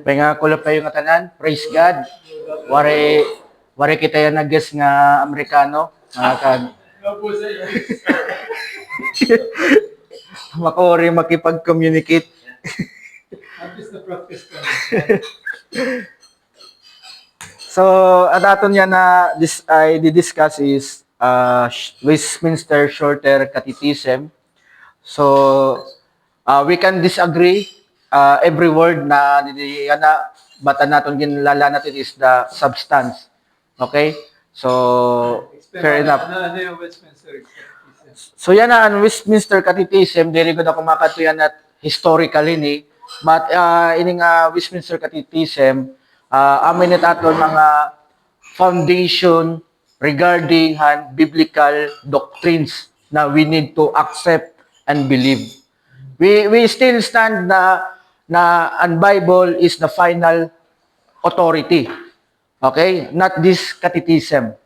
May nga kulap kayo nga tanan. Praise God. Wari kita yan nag-guess nga Amerikano. Mga kag makori makipag-communicate. So, at aton yan na I discuss is Westminster Shorter Catechism. So, we can disagree every word na bata natin ginlala natin is the substance. Okay? So, fair enough. So, yan na ang Westminster Catechism. Dili ko na kumakatuyan at historically ni. But, ining Westminster Catechism, amin at aton mga foundation regarding biblical doctrines na we need to accept and believe. We still stand na ang Bible is the final authority. Okay? Not this catechism.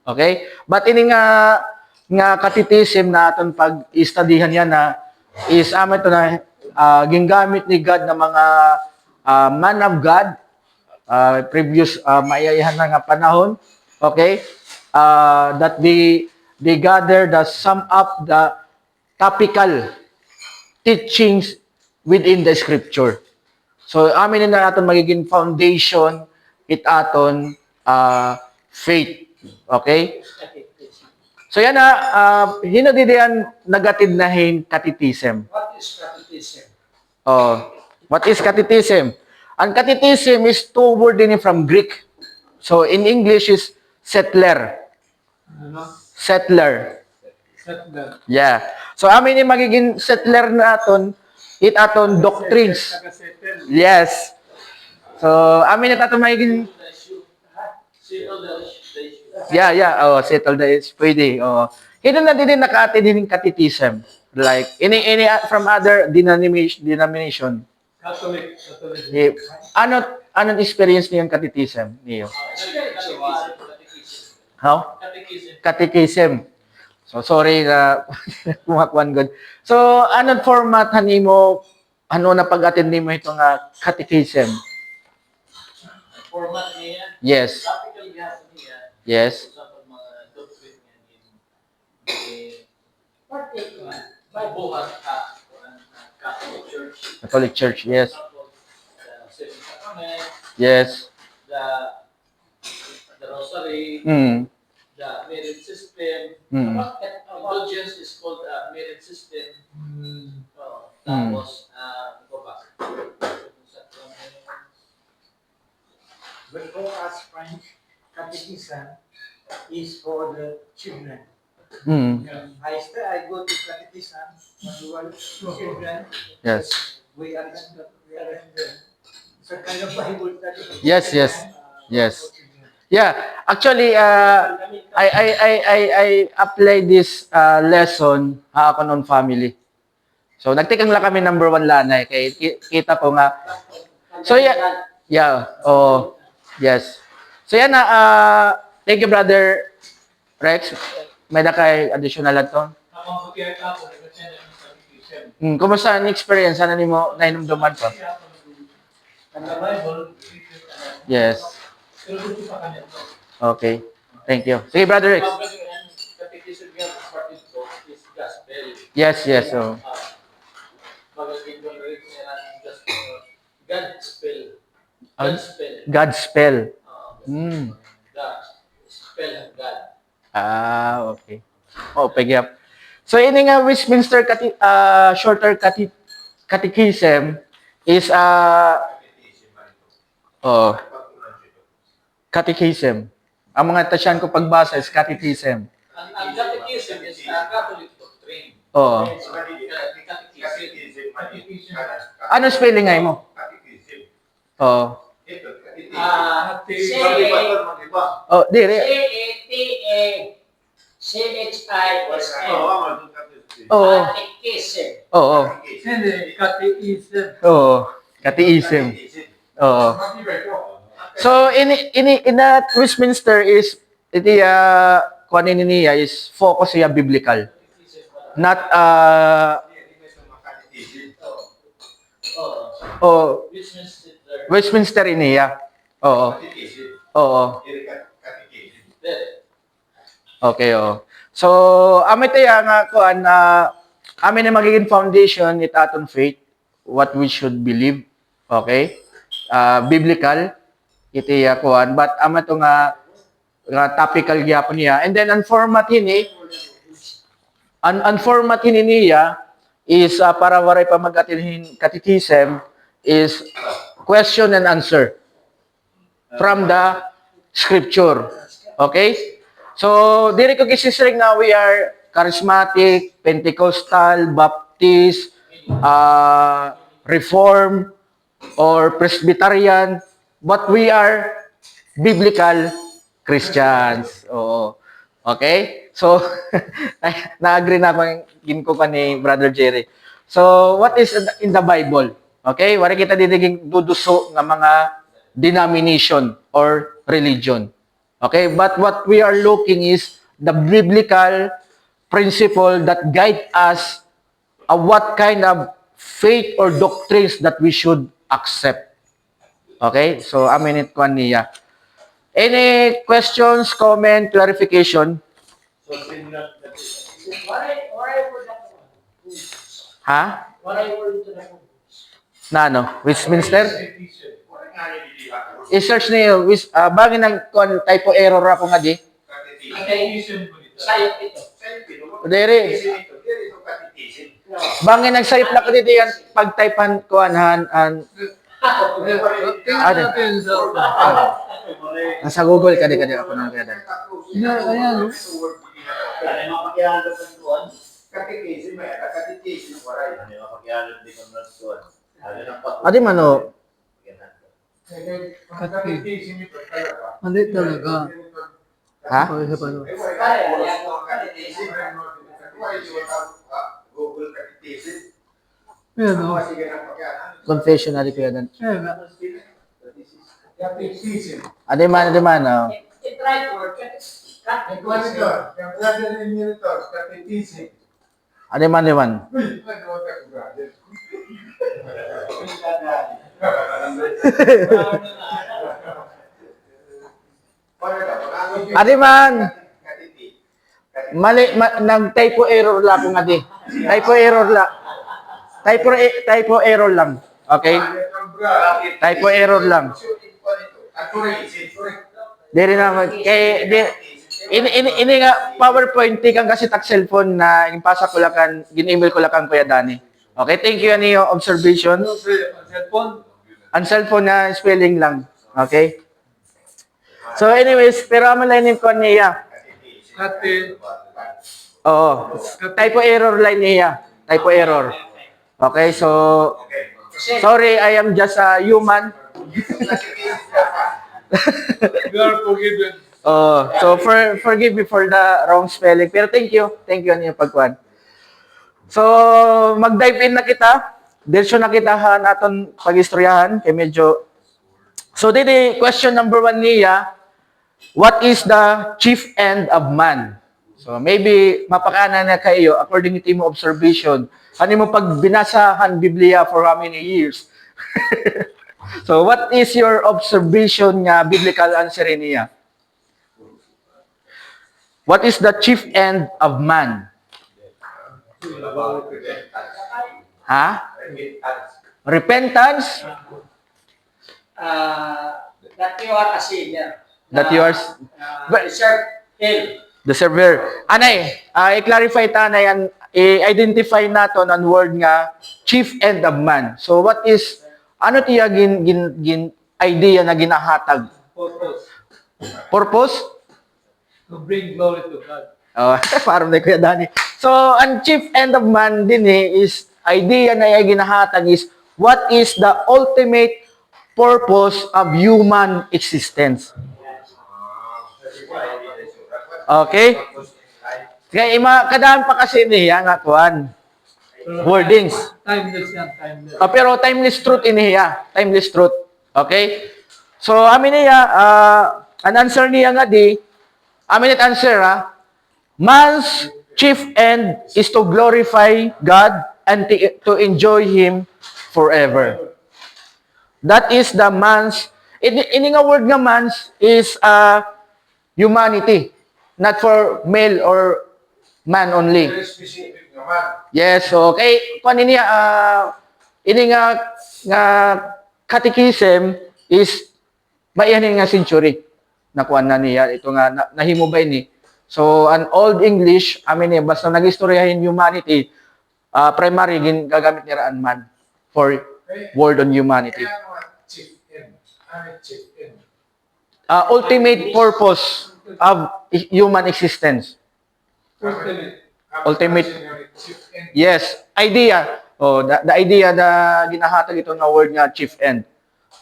Okay? But ini nga catechism na aton pag-studyhan yan na is amin to na gingamit ni God na mga man of God previous maiyahan na nga panahon. Okay? That they gather the sum up the topical teachings within the scripture. So, amin na natin magiging foundation it aton faith. Okay? So, yan na, hinadidian nagatid nahin catechism. What is catechism? What is catechism? Ang catechism is two words din from Greek. So, in English is settler. Settler. Yeah. So, amin yung magiging settler na aton, it aton doctrines. Yes. So, amin na aton magiging... Yeah. Settle the issue. Pwede. Hidden na din naka-attend din catechism. Like, any from other denomination. Catholic. Anong experience niyo yung catechism niyo? How? Catechism. So, sorry na kumakuan good. So, anong format hanimo, na pag-attend nimo itong catechism? Format niya? Yes. Topical gihapon niya. Yes. Sa mga doctrine niya mabuhat Catholic Church. Catholic Church, yes. Seven Sacrament. Yes. The Rosary. The merit system. Indulgence is called merit system. Tapos, go back. But for us French, catechism is for the children. I go to catechism when we were children. Yes. We are so kind of Bible study. Yes. Yeah, actually, I apply this lesson ako noon family. So, nagtikang lang kami number 1 lanay. Kaya kita ko nga. So, yes. So, yan na. Thank you, Brother Rex. May na kay additional lang to. Kumusta ang experience? Ano ni mo nainumduman pa? Yes. Okay. Thank you. Sige, Brother Rex. Yes. So. God's spell. Spell of God. Okay. Pag-up. So, ini nga Westminster Shorter Catechism is catechism. Ang mga tasyan ko pagbasa is catechism. Ang catechism is Catholic doctrine. Ano spelling ngay mo? Dire. C-A-T-A-C-H-I-S-M. Catechism. So in that Westminster is kuan niya is focus siya biblical. not Oh, oh, Westminster. Westminster iniya. Oo. Oo. Very. Okay, oo. So, amin tayo nga kuan amin na magiging foundation it aton faith what we should believe. Okay? Biblical iti kuan but ama to nga topical gyapon niya. And then ang format ini ang format ini niya is para waray pa mag-atinhin catechism is question and answer from the scripture. Okay? So, diri ko kisisrig na we are charismatic, Pentecostal, Baptist, Reform, or Presbyterian, but we are biblical Christians. Oo. Okay? So, na-agree na akong ginko pa ni Brother Jerry. So, what is in the Bible? Okay? Wala kita didiging duduso ng mga denomination or religion. Okay? But what we are looking is the biblical principle that guide us what kind of faith or doctrines that we should accept. Okay? So, amin it ko niya. Any questions, comment, clarification? Why for that one? Ha? Why for that one? Na ano? Westminster? I-search niyo. Bagay ng typo error ako nga di. Sayop ito. Dere. Bagay nagsayip na ko dito yan. Pag-typean ko anhan. Nasa Google kadi ako nang kaya. Ayan. Adi man o. Mali talaga. Ha? Ayan o. Confessionary ko yan. Ayan nga. Adi man o. I-try for Adi man. Adi man. Mali, nag-typo error lang ako nga di. Typo error lang. Typo error lang. Okay? Typo error lang. Diri na ini nga PowerPoint kang kasi tak cellphone na impasa ko lang kan gin-email ko lang kan Kuya Dani. Okay, thank you ani yung observation. Ang cellphone na spelling lang. Okay? So anyways, pero amalainin ko niya. Oo. Typo error line niya. Typo error. Okay, so sorry, I am just a human. You are forgiven. So forgive me for the wrong spelling. Pero thank you ano yung pagkuhan. So mag-dive in na kita. Diretso na kita naton pag-istoryahan kay medyo. So dito question number 1 niya, what is the chief end of man? So maybe mapakana na kayo according to mo observation. Ano mo pag binasahan Biblia for how many years? So what is your observation nga biblical answer niya? What is the chief end of man? Ha? Repentance? That you are a sinner. That you are Deserve hell. the server. Anay, i-clarify ta na yan, i-identify nato ang word nga chief end of man. So what is, ano tiya gin idea na ginahatag? Purpose. Purpose? To bring glory to God. Oh, parang na Kuya Dani. So, ang chief end of man din is, idea na yung ginahatag is, what is the ultimate purpose of human existence? Okay? Kaya kadaan pa kasi niya nga kuan. Wordings. Timeless yan, timeless. Pero timeless truth iniya. Timeless truth. Okay? So, amin niya, an answer niya nga di, amin it answer man's chief end is to glorify God and to enjoy Him forever. That is the man's, in nga word nga man's is humanity, not for male or man only. Very specific naman. Yes, so kay kung ini ini nga catechism is maiyanin nga century nakuha na niya ito nga nahimubay ni. So an old English amin niya basta nagistoryahin humanity primary gagamit ni raan man for word on humanity. Kaya mga chief end. Ano chief end? Ultimate purpose of human existence. Ultimate. Chief end. Yes, idea. Oh, the idea na ginahatag ito nga word nga chief end.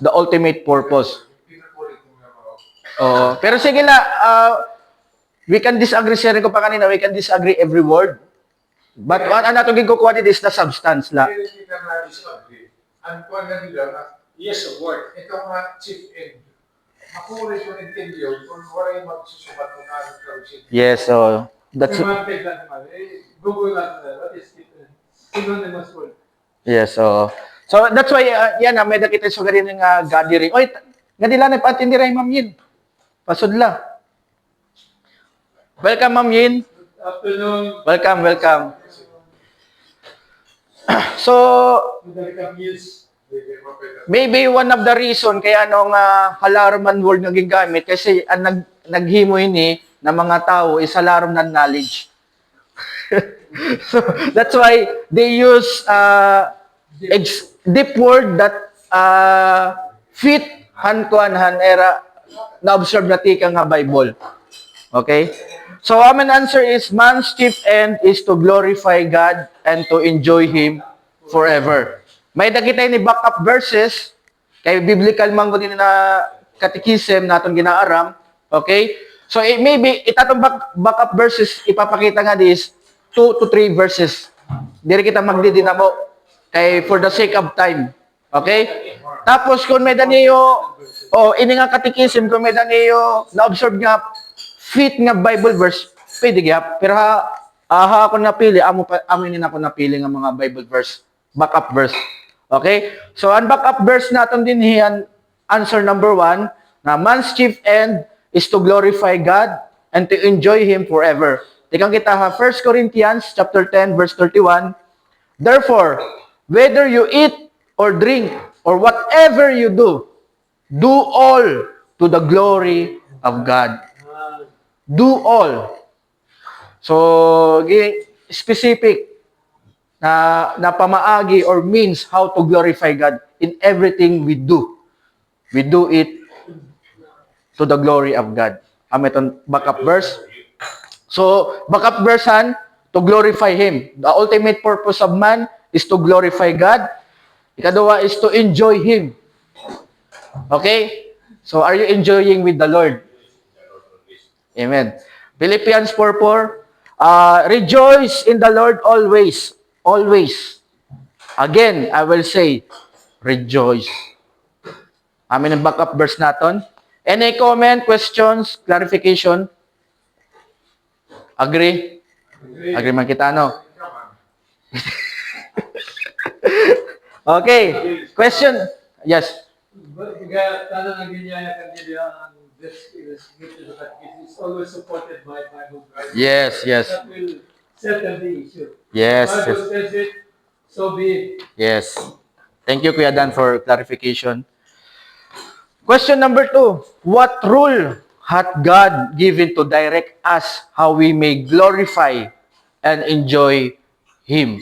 The ultimate purpose. Pinakulit mo nga mga. Oh, pero sige la, we can disagree siya rin ko pa kanina, we can disagree every word. But ano natin gikukuha dito is the substance la. Pero kita na disagree. Ang kuha na nila na Yes, of word. ito nga chief end. Makulit mo intindiyo kung wala yung magsusubat mo na ang karusin. Yes, so that's Semantic lang naman. Google lang na. What is it? Synonymous word. yes, so that's why yan may nakita so ganin nga gathering. Oy, nga dila na patindi ray Ma'am Yin. Pasudla. Welcome Ma'am Yin. Afternoon. Welcome. So Welcome news. maybe one of the reason kaya anong alarman word nga gigamit kasi ang naghimo ini ng mga tao is alarm ng knowledge. So that's why they use deep word that fit han era na observe na tika nga Bible. Okay? So our answer is man's chief end is to glorify God and to enjoy Him forever. May nakita ni backup verses kay biblical man din na catechism naton ginaaram. Okay? So maybe itatong backup verses ipapakita nga this 2 to 3 verses. Diri kita magdidinamo kay for the sake of time. Okay? Tapos kung may daniyo ini nga catechism kung may daniyo na-observe nga fit nga Bible verse pwede gyap pero ha ako napili amin ako napili nga mga Bible verse backup verse. Okay? So, ang backup verse natin din hiyan, answer number 1, na man's chief end is to glorify God and to enjoy Him forever. Tikang kita ha, 1 Corinthians chapter 10, verse 31, therefore, whether you eat or drink or whatever you do all to the glory of God. Do all. So, specific na pamaagi or means how to glorify God in everything we do. We do it to the glory of God. Ameton backup verse. So, backup verse to glorify Him. The ultimate purpose of man is to glorify God. Ikaduwa is to enjoy Him. Okay? So, are you enjoying with the Lord? Amen. Philippians 4:4, rejoice in the Lord always. Always. Again, I will say, rejoice. Amin ang backup verse naton. Any comment, questions, clarification? Agree? Agree man kita, no? Okay. Question? Yes. Kaya tanong ang ginyaya kanila ang this is always supported by Bible verse. Yes. That will settle the issue. Yes. Bible says it, so be it. Yes. Thank you, Kuya Dan, for clarification. Question number 2. What rule hath God given to direct us how we may glorify and enjoy Him?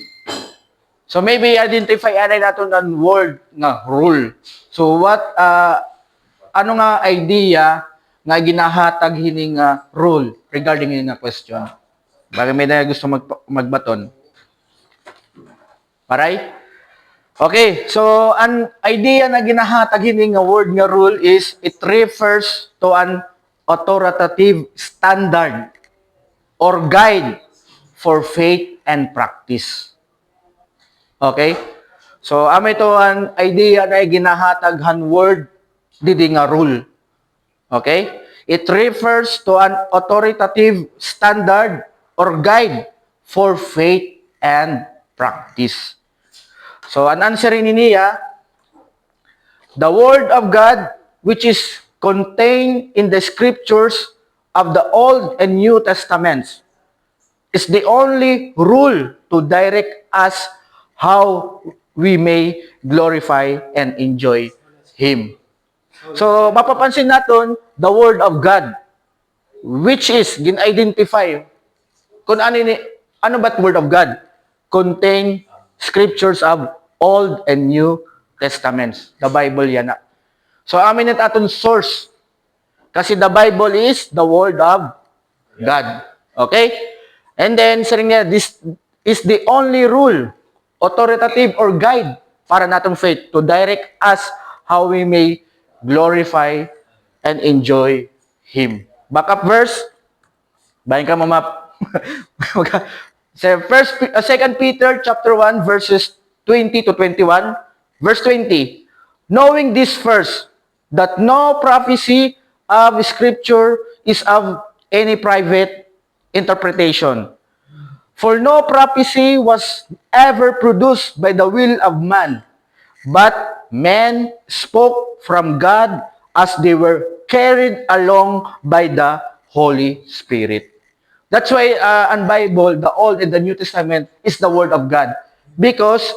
So maybe identify natin ang word nga rule. So what, ano nga idea nga ginahatag hining rule regarding hining question? Baka may na gusto magbaton. Paray? Okay, so an idea na ginahatag hining nga word nga rule is it refers to an authoritative standard or guide for faith and practice. Okay? So amo ito an idea na ginahatag han word didi nga rule. Okay? It refers to an authoritative standard or guide for faith and practice. So, an answering ni niya, the Word of God, which is contained in the scriptures of the Old and New Testaments, is the only rule to direct us how we may glorify and enjoy Him. So, mapapansin natin, the Word of God, which is gin-identify kung ano ba't Word of God? Contain scriptures of Old and New Testaments. The Bible yan na. So, amin at aton source. Kasi the Bible is the Word of God. Okay? And then, sabi niya, this is the only rule, authoritative or guide para natong faith to direct us how we may glorify and enjoy Him. Backup verse. Bayan ka mamap. So, 2 Peter chapter 1 verses 20 to 21. Verse 20. Knowing this first, that no prophecy of Scripture is of any private interpretation. For no prophecy was ever produced by the will of man, but men spoke from God as they were carried along by the Holy Spirit. That's why ang Bible, the Old and the New Testament, is the Word of God. Because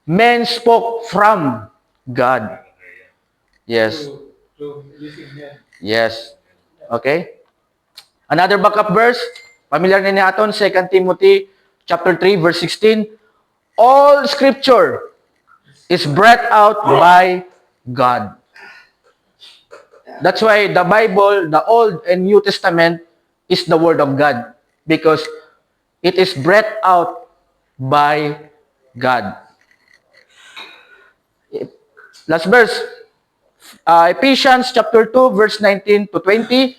men spoke from God. Yes. To using them. Yes. Okay? Another backup verse, familiar na natin, 2 Timothy chapter 3, verse 16. All Scripture is breathed out by God. That's why the Bible, the Old and New Testament, is the Word of God. Because it is breathed out by God. Last verse, Ephesians chapter 2, verse 19 to 20.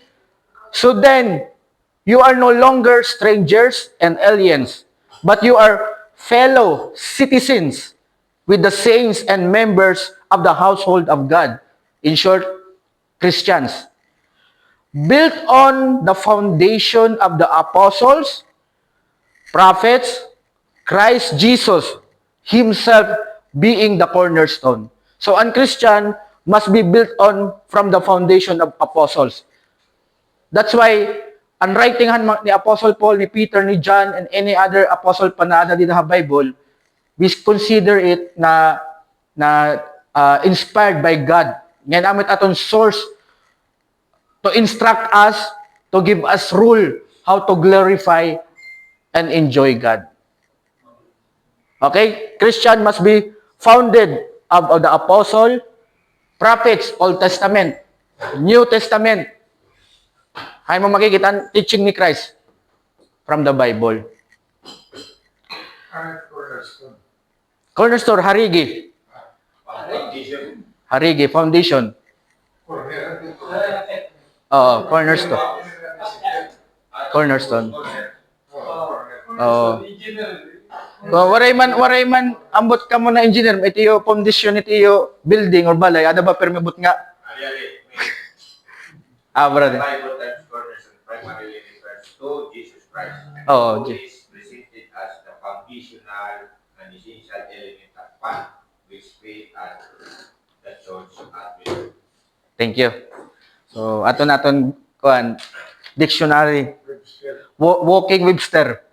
So then, you are no longer strangers and aliens, but you are fellow citizens with the saints and members of the household of God. In short, Christians. Built on the foundation of the apostles, prophets, Christ Jesus Himself being the cornerstone. So, an Christian must be built on from the foundation of apostles. That's why, ang writing ni Apostle Paul, ni Peter, ni John, and any other apostle pa na dito sa Bible, we consider it na inspired by God. Ngayon, amit atong source to instruct us, to give us rule how to glorify and enjoy God. Okay? Christian must be founded of the apostle, prophets, Old Testament, New Testament. Hay mo makikita ang teaching ni Christ from the Bible. Cornerstone, Harigi. Harigi, foundation. Cornerstone. Cornerstone. Waray man ambot ka mo na engineer, ito yung foundation, ito yung building or balay, ada ba permibot nga? Brother. Bible times cornerstone primarily refers to Jesus Christ. Oh, Who is presented as the foundational and essential element of faith, which we as the church admit. Thank you. So, aton kuan dictionary. Walking Webster.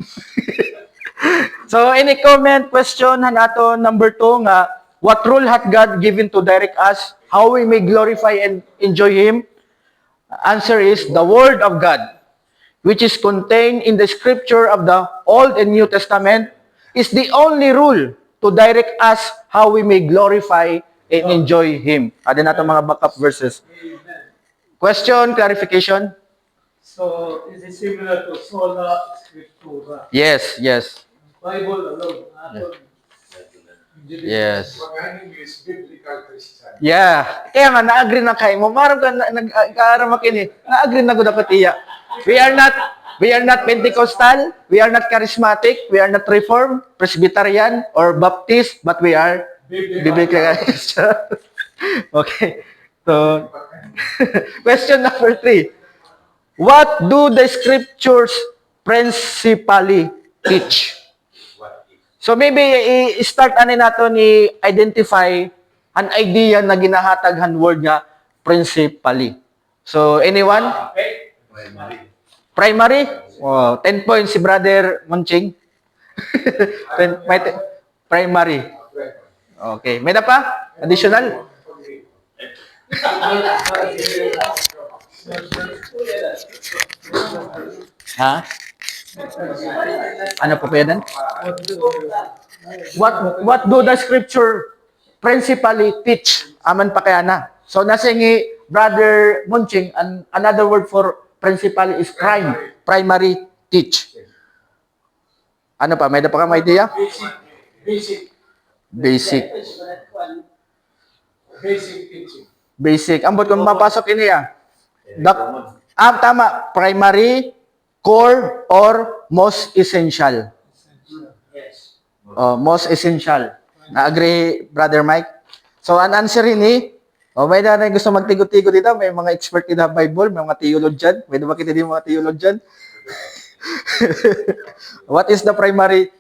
So, any comment, question, aton number 2 nga, what rule hath God given to direct us how we may glorify and enjoy Him? Answer is the Word of God, which is contained in the scripture of the Old and New Testament, is the only rule to direct us how we may glorify and enjoy Him. Adin natin mga backup verses. Amen. Question, clarification? So, is it similar to sola scriptura? Yes, yes. Bible alone. Yes. What is biblical Christian? Yeah. Kaya nga, na-agree na kayo mo. Marang ka, nag-aaram makini. Na-agree na ko dapat iya. We are not Pentecostal. We are not charismatic. We are not Reformed, Presbyterian, or Baptist, but we are biblical Christian. Okay. So, question number 3. What do the scriptures principally teach. What is? So maybe i-start ani nato ni identify an idea na ginahataghan word nga principally. So anyone? Okay. Primary? Oh, 10 points si Brother Monching. Primary. Okay. May na pa? Additional? Ha? Ano po yan? What do the scripture principally teach? Aman pa kaya na. So nasa ni Brother Munching, another word for principally is primary teach. Ano pa? May na pa ka may idea? Basic Basic. teaching. Basic. Ambot kung mapasok ini ah. Tama. Primary, core, or most essential. Yes. Oh, most essential. Na-agree, Brother Mike? So, ang answer ini, may na gusto magtigo-tigo dito, may mga expert in the Bible, may mga theologian. May na makita din mga theologian. What is the primary,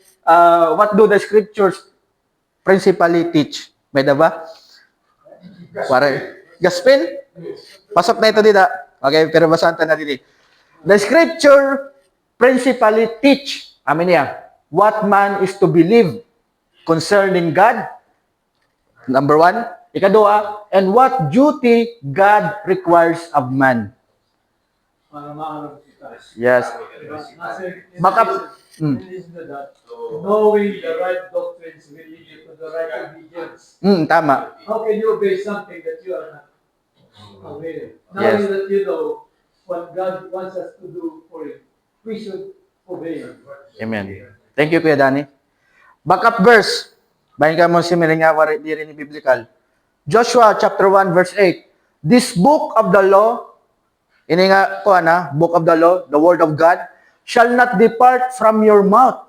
what do the scriptures principally teach? May na ba? Gospel? Pasok na ito dito. Okay, pero basahan na dito. The scripture principally teach, amin niya, what man is to believe concerning God, number 1. Ikadua, and what duty God requires of man. Para maharap kita. Yes. Baka- Listen to that. Knowing the right doctrines will lead you to the right obedience. Tama. How can you obey something that you are not aware? Yes. Knowing that you know what God wants us to do for Him, we should obey Him. Amen. Thank you, Kuya Danny. Backup verse. Bahin ka mo si Miringa, di rin biblical. Joshua chapter 1 verse 8. This book of the law, ini nga ko book of the law, the word of God, shall not depart from your mouth,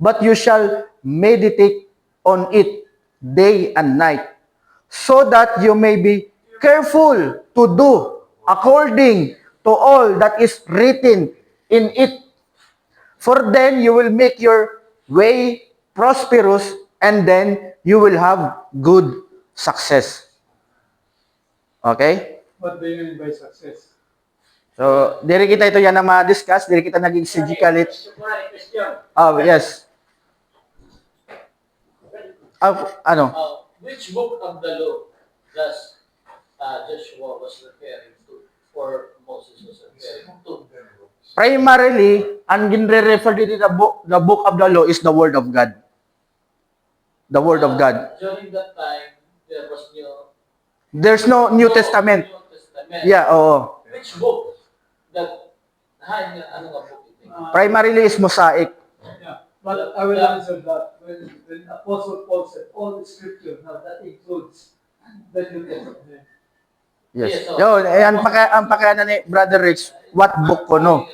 but you shall meditate on it day and night, so that you may be careful to do according to all that is written in it. For then you will make your way prosperous, and then you will have good success. Okay? What do you mean by success? So, diri kita ito yan na ma-discuss, diri kita naging exegete. Question. Oh, yes. Ano? Which book of the law does Joshua was referring to, or Moses was referring to? Primarily, ang ginre-refer dito the book of the law is the word of God. The word of God. During that time, there was There's no New Testament. New Testament. Yeah, oo. Which book? That, ano nga book ito? Primarily is Mosaic. Yeah, but I will answer that. When Apostle Paul said, all the scripture, now that includes the New Testament. Yes. Yo, ang pakana ni Brother Rich, what book ko no?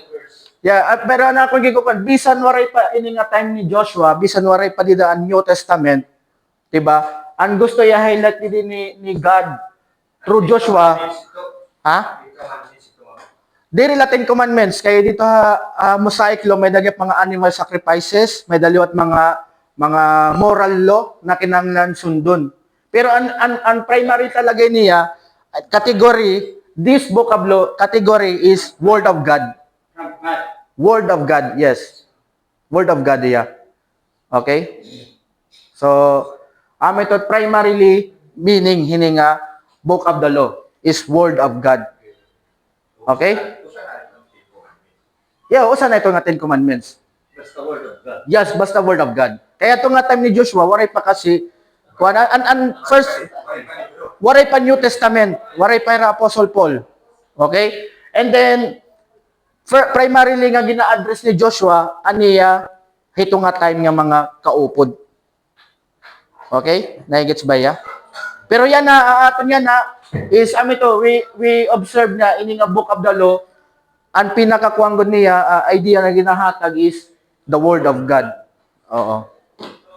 Yeah, pero ana ko gigupan, bisan waray pa ini nga time ni Joshua, bisan waray pa dida ang New Testament, 'di ba? Ang gusto i-highlight din ni God through Joshua, ha? Diri Latin Commandments, kaya dito Mosaic law may dagyap mga animal sacrifices, may daliwat mga moral law na kinahanglan sundon. Pero ang primary talaga niya category, this book of law category is Word of God. Word of God, yes. Word of God, yeah. Okay? So, ito primarily meaning hininga book of the law is Word of God. Okay? Yeah, usa na ito nga 10 Commandments. That's the word of God. Yes, basta Word of God. Kaya ito nga time ni Joshua, waray pa kasi, first, waray pa New Testament, waray pa yung Apostle Paul. Okay? And then, primarily nga gina-address ni Joshua, aniya, hito nga time nga mga kaupod. Okay? Naigets ba ya? Pero yan na, aton yan na, is, we observe na, ini nga book of the law, ang pinakakuangon niya, idea na ginahatag is the Word of God. Oo.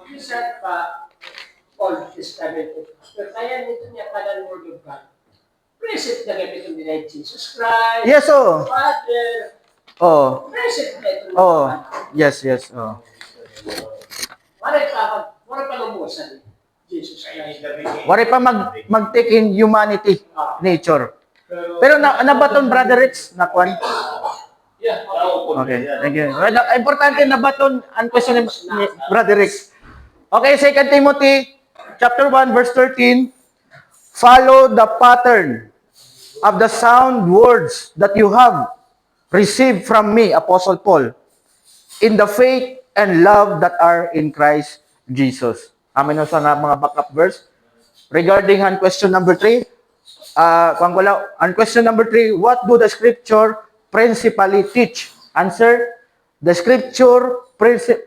You said Old Testament. Pero kaya nito niya pala Word of God. Present na gamit yung nila Jesus Christ. Yes, oh. Father. Oh. Present na ito. Oh. Yes, yes. Oh. Wari pa mag-take in humanity, nature. Pero nabaton, Brother Rich, nakuan. Yeah. Okay, thank you. Well, importante nabaton ang question ni Brother Rich. Okay, 2 Timothy chapter 1 verse 13. Follow the pattern of the sound words that you have received from me, Apostle Paul, in the faith and love that are in Christ Jesus. Amen sa mga backup verse. Regarding on question number 3, on question number 3, what do the scripture principally teach? Answer, the scripture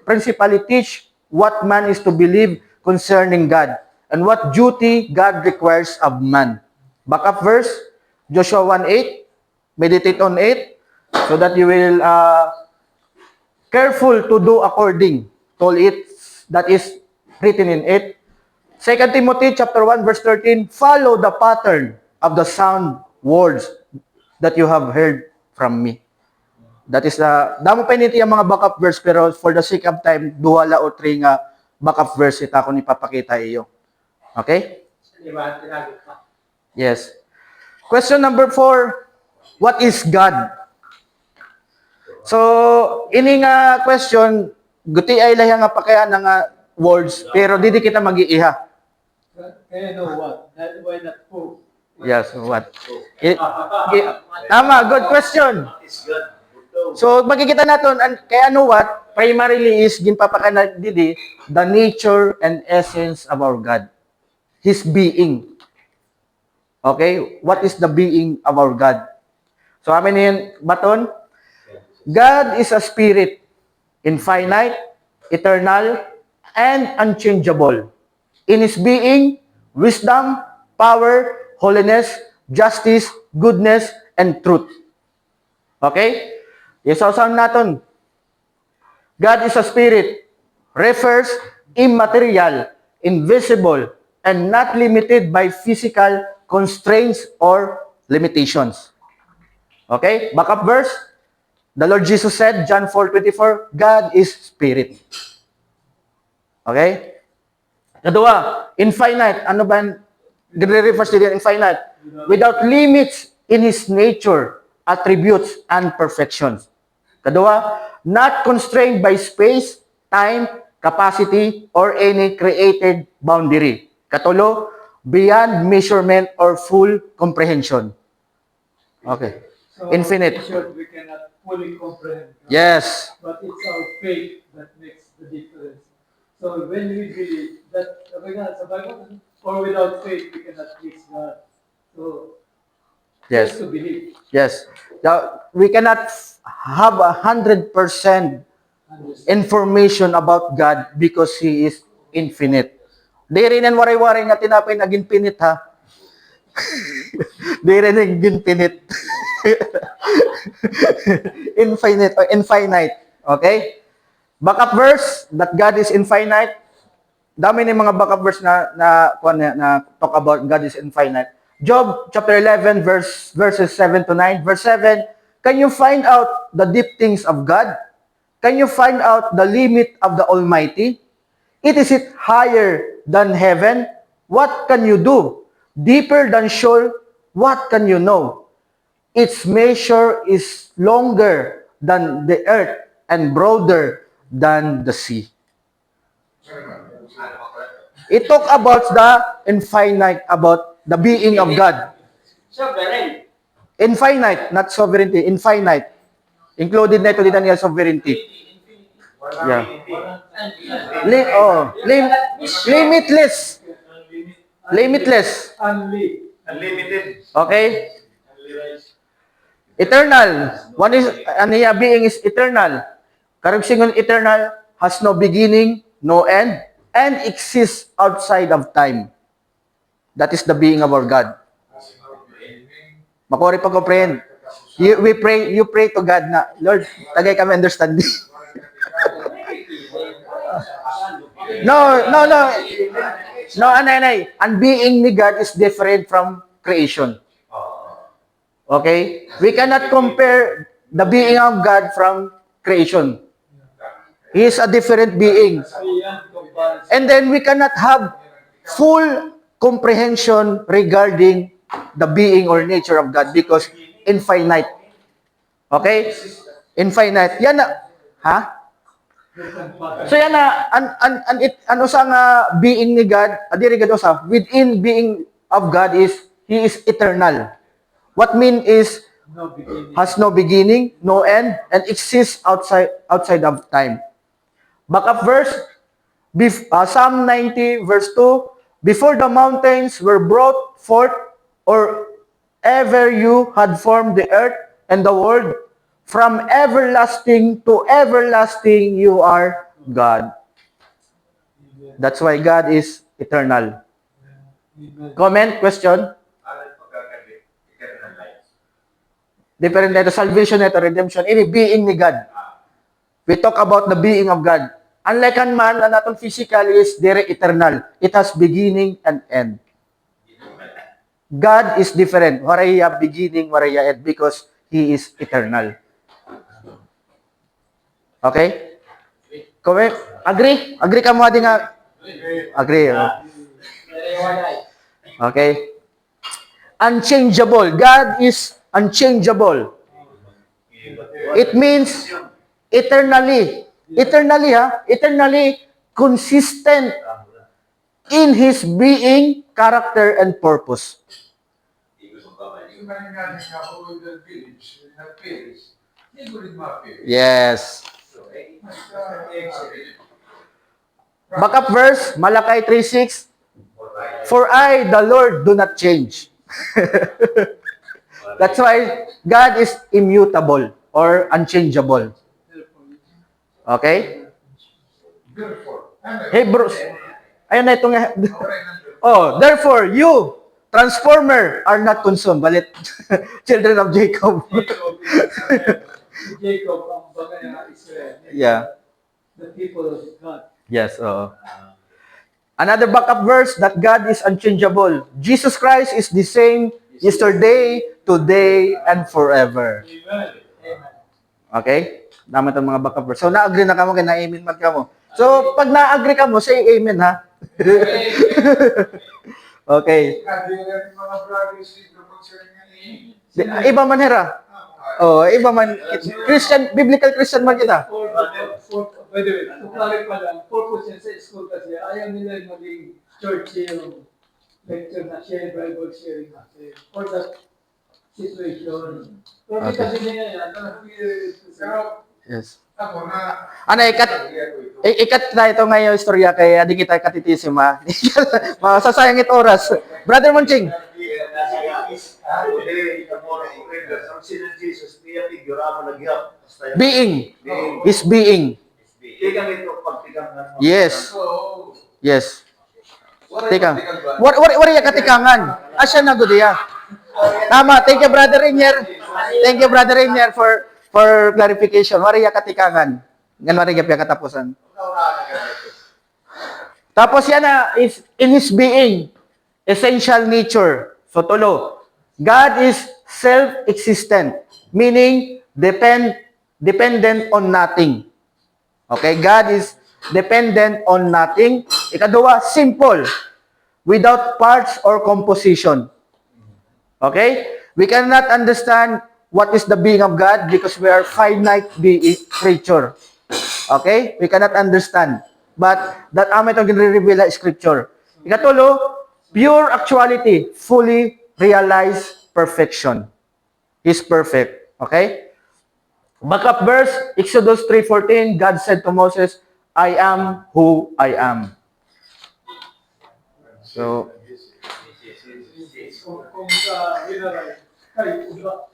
principally teach what man is to believe concerning God and what duty God requires of man. Backup verse, Joshua 1:8. Meditate on it so that you will careful to do according to it that is written in it. 2 Timothy chapter 1 verse 13, follow the pattern of the sound words that you have heard from me. That is damo pa nito yung mga backup verse, pero for the sake of time, duwala o three nga backup verse ita ko ni papakita iyo. Okay? Yes. Question number 4, what is God? So, ini nga question, guti ay lahi nga pakaya nga words, pero didi kita mag-iiha. Kaya know what? Why not who? Yes, what? Tama, good question. So, makikita natin, kaya ano what, primarily is, ginpapakana didi, the nature and essence of our God. His being. Okay? What is the being of our God? So, amin yun, baton? God is a spirit, infinite, eternal, and unchangeable. In His being, wisdom, power, holiness, justice, goodness, and truth. Okay? Isaw-saw natin. God is a spirit, refers immaterial, invisible, and not limited by physical constraints or limitations. Okay? Backup verse. The Lord Jesus said, John 4:24, God is spirit. Okay? Kedua, infinite. Ano ba refers to the infinite? Without limits in His nature, attributes, and perfections. Kedua, not constrained by space, time, capacity, or any created boundary. Katulo, beyond measurement or full comprehension. Okay. So, Infinite. in short, we cannot fully comprehend. Yes. But it's our faith that makes the difference. So when we believe that, sabi nga sa Bible, or without faith, we cannot please God. So, Yes. just to believe. Yes. Now, we cannot have 100% information about God because He is infinite. Di rin ang waray-waray nga tinapay nag infinite ha. Di rin ang infinite. Infinite or infinite. Okay? Backup verse that God is infinite. Dami ni mga backup verse na talk about God is infinite. Job chapter 11 verses 7 to 9. Verse 7, can you find out the deep things of God? Can you find out the limit of the Almighty? Is it higher than heaven? What can you do? Deeper than Sheol? What can you know? Its measure is longer than the earth and broader than the sea. It talk about the infinite, about the being of God. Sovereign. Infinite, not sovereignty, infinite. Included na ito din ang sovereignty. Yeah. Limitless. Limitless. Unlimited. Okay? Eternal. One is, being is eternal. Karagsingon eternal has no beginning, no end, and exists outside of time. That is the being of our God. Makori pag-comprehend. You pray to God na, Lord, tagay kami understanding. No, anay. Ang being ni God is different from creation. Okay? We cannot compare the being of God from creation. He is a different being. And then we cannot have full comprehension regarding the being or nature of God because infinite. Okay? Infinite. Yan na. Ha? So yan na, ano sa nga being ni God, adiri gado sa, within being of God is, He is eternal. What mean is, No beginning. has no beginning, no end, and exists outside of time. Backup verse, Psalm 90 verse 2, before the mountains were brought forth, or ever you had formed the earth and the world, from everlasting to everlasting you are God. That's why God is eternal. Amen. Comment, question? Alam pagkakabit, eternal life. Different na ito, salvation na ito, redemption. Ini being ni God. We talk about the being of God. Unlike an man, ang atong physical is very eternal. It has beginning and end. God is different. Waraya beginning, waraya end, because He is eternal. Okay? Comment? Agree? Agree ka mo adi nga? Agree. Oh. Okay? Unchangeable. God is unchangeable. It means eternally. Eternally, ha? Eternally consistent in His being, character, and purpose. Yes. Backup verse, Malachi 3:6. For I, the Lord, do not change. That's why God is immutable or unchangeable. Okay? Hebrews. Ayun na itong... Oh, therefore, you, transformer, are not consumed. Balit, children of Jacob. Jacob, ang bagay ng Israel. Yeah. The people of God. Yes, oo. Another backup verse that God is unchangeable. Jesus Christ is the same yesterday, today, and forever. Amen. Okay? Tama itong mga backup verse. So, na-agree na ka mo, kina-amen mag ka mo. So, pag na-agree ka mo, say amen, ha? Okay. Iba man, hera. Oh, iba man. Christian, biblical Christian man kita. By the way, to clarify lang, purpose yan sa school kasi ayaw nila maging church yung lecture na share, Bible sharing natin. For that situation. Pero Okay. kasi nila yan, pero Yes. Ano, ikat na ito ngayon istorya kaya di kita katitisima. Masasayang ito oras. Brother Monching. Being. Is being. Yes. Yes. Teka. Wari ya katikangan. Asya na gudiya. Tama. Thank you, Brother Inier. Thank you, Brother Inier, for clarification. Wari ya katikangan. Yan wari ya katapusan. Tapos yan na, is in His being, essential nature. So tulo. God is self-existent, meaning dependent on nothing. Okay, God is dependent on nothing. Ikadua, simple, without parts or composition. Okay? We cannot understand what is the being of God because we are finite being creature. Okay? We cannot understand. But that amin itong ginre-reveal sa Scripture. Ikatulo, pure actuality, fully realized perfection. He's perfect. Okay? Backup verse, Exodus 3:14, God said to Moses, I am who I am. So, kung ginaray, kayo ba?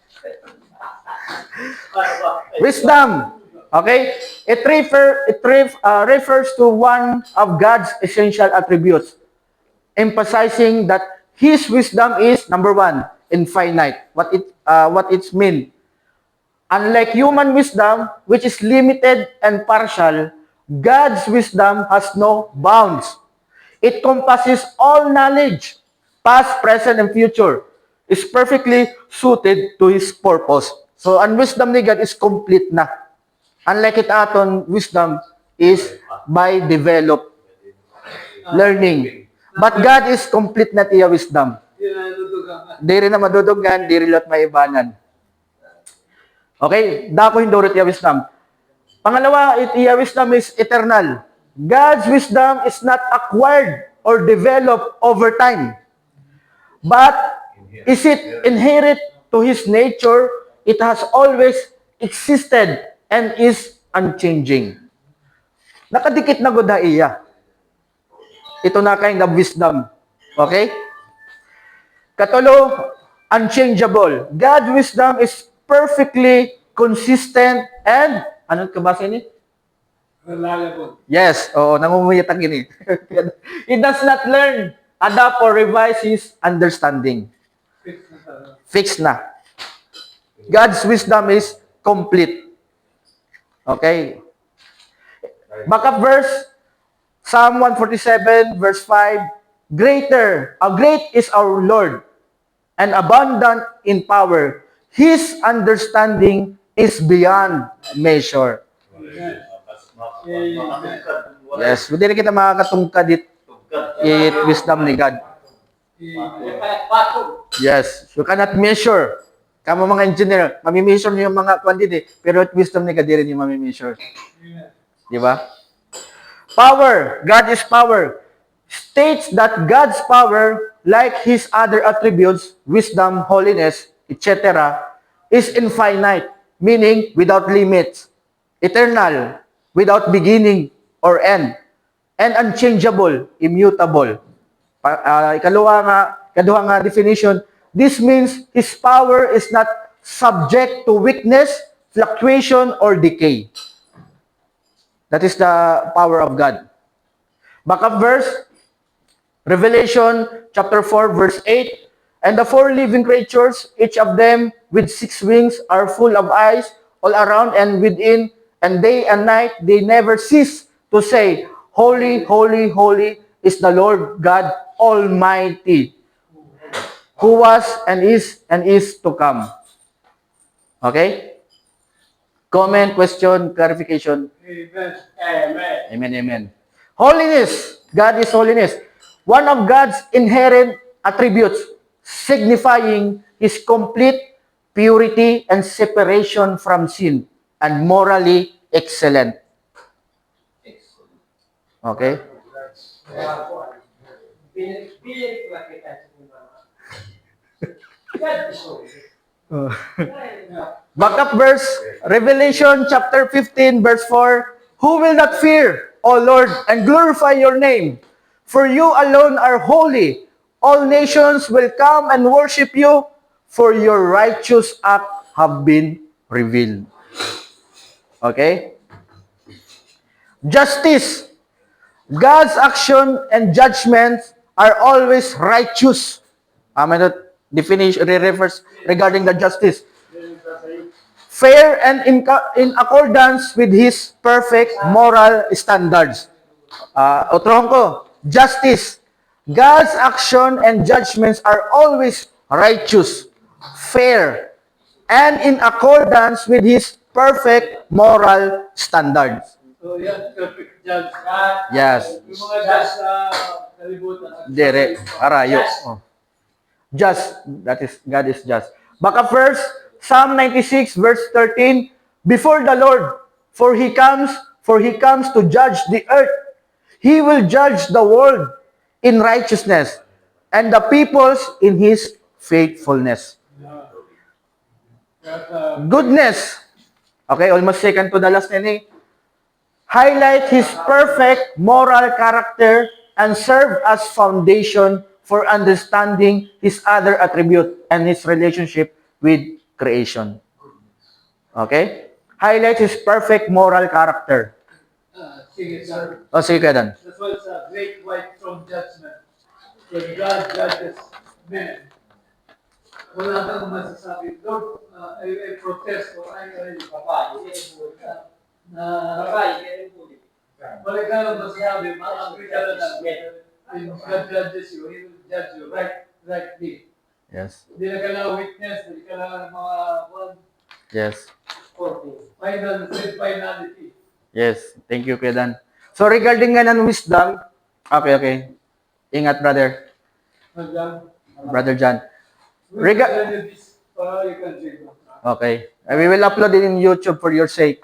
wisdom. Okay? It refers to one of God's essential attributes, emphasizing that His wisdom is, number one, infinite. What it's mean? Unlike human wisdom, which is limited and partial, God's wisdom has no bounds. It compasses all knowledge, past, present, and future. Is perfectly suited to His purpose. So, ang wisdom ni God is complete na. Unlike it aton, wisdom is by developed learning. But God is complete na tiya wisdom. Di na nadudugan. Di rin na madudugan, di rin lot maibanan. Okay? Dako hindurot tiya wisdom. Pangalawa, tiya wisdom is eternal. God's wisdom is not acquired or developed over time. But is it inherent to His nature? It has always existed and is unchanging. Nakadikit na gud iya. Ito na kind of wisdom. Okay? Katulo, unchangeable. God's wisdom is perfectly consistent and, anong kabasa ni? Reliable. Yes, oo, namumuyatang gini. It does not learn, adapt, or revise his understanding. Fix na talaga. Fixed na. God's wisdom is complete. Okay? Backup verse, Psalm 147, verse 5, great is our Lord, and abundant in power. His understanding is beyond measure. Amen. Yes, hindi na kita makakatungkad it wisdom ni God. Amen. Patong. Yes, you cannot measure. Kamo mga engineer, mami-measure niyo yung mga quantity, pero it wisdom ni God di rin yung mami-measure. Amen. Di ba? Power, God is power. States that God's power, like His other attributes, wisdom, holiness, etc., is infinite, meaning without limits, eternal, without beginning or end, and unchangeable, immutable. Ikaduha nga definition, this means His power is not subject to weakness, fluctuation, or decay. That is the power of God. Backup verse, Revelation chapter 4, verse 8. And the four living creatures, each of them with 6 wings, are full of eyes all around and within, and day and night they never cease to say, Holy, holy, holy is the Lord God Almighty, who was and is to come. Okay? Comment, question, clarification. Amen. Amen. Amen, amen. Holiness. God is holiness. One of God's inherent attributes, signifying His complete purity and separation from sin, and morally excellent. Okay? Pilit ko nakita sa mga. God is holy. Backup verse, Revelation chapter 15, verse 4. Who will not fear, O Lord, and glorify your name? For you alone are holy. All nations will come and worship you, for your righteous acts have been revealed. Okay? Justice. God's action and judgments are always righteous. Amen. Definition refers regarding the justice. Fair and in accordance with His perfect moral standards. Utrohon ko, justice. God's action and judgments are always righteous, fair, and in accordance with His perfect moral standards. So yan, perfect judge. Yes. Yung mga judge sa kalibutan. Dere, arayo. Oh. Just, that is, God is just. Baka first, Psalm 96, verse 13, before the Lord, for He comes to judge the earth. He will judge the world in righteousness, and the peoples in His faithfulness. Goodness. Okay, almost second to the last nini. Highlight His perfect moral character and serve as foundation for understanding His other attribute and His relationship with creation. Okay? Highlight His perfect moral character. Sige, sir. O, sige ka dan. That's why it's a great white throne judgment. When God judges men, wala kang masasabi, Lord, I protest or I Babae, hindi rin bulit. na Babae, hindi rin bulit. wala ka lang masasabi, ma-angry ka lang. When God judges you, He will judge you rightly. Yes. Hindi na kailangan witness, hindi kailangan mga Yes. finality. Yes. Thank you, Kuya Dan. So, regarding nga ng wisdom, okay. Ingat, brother. Madam, Brother John. we Rega- can send you this, you can take it. Okay. We will upload it in YouTube for your sake.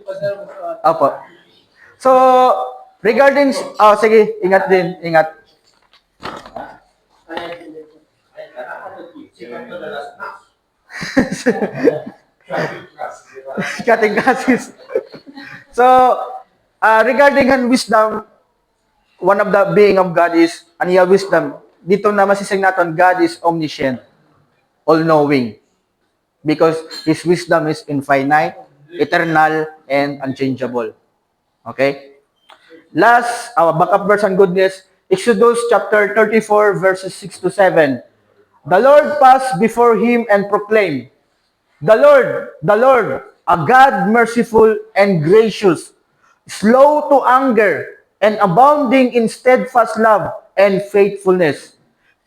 Padala mo sa atin. Apo. So, regarding... sige. Ingat din. Ingat. Cutting classes. So, regarding ang wisdom, one of the being of God is, aniya wisdom, dito na masisig natin, God is omniscient, all-knowing. Because His wisdom is infinite, eternal, and unchangeable. Okay? Last, backup verse on goodness, Exodus chapter 34, verses 6 to 7. The Lord passed before him and proclaimed, the Lord, a God merciful and gracious, slow to anger, and abounding in steadfast love and faithfulness,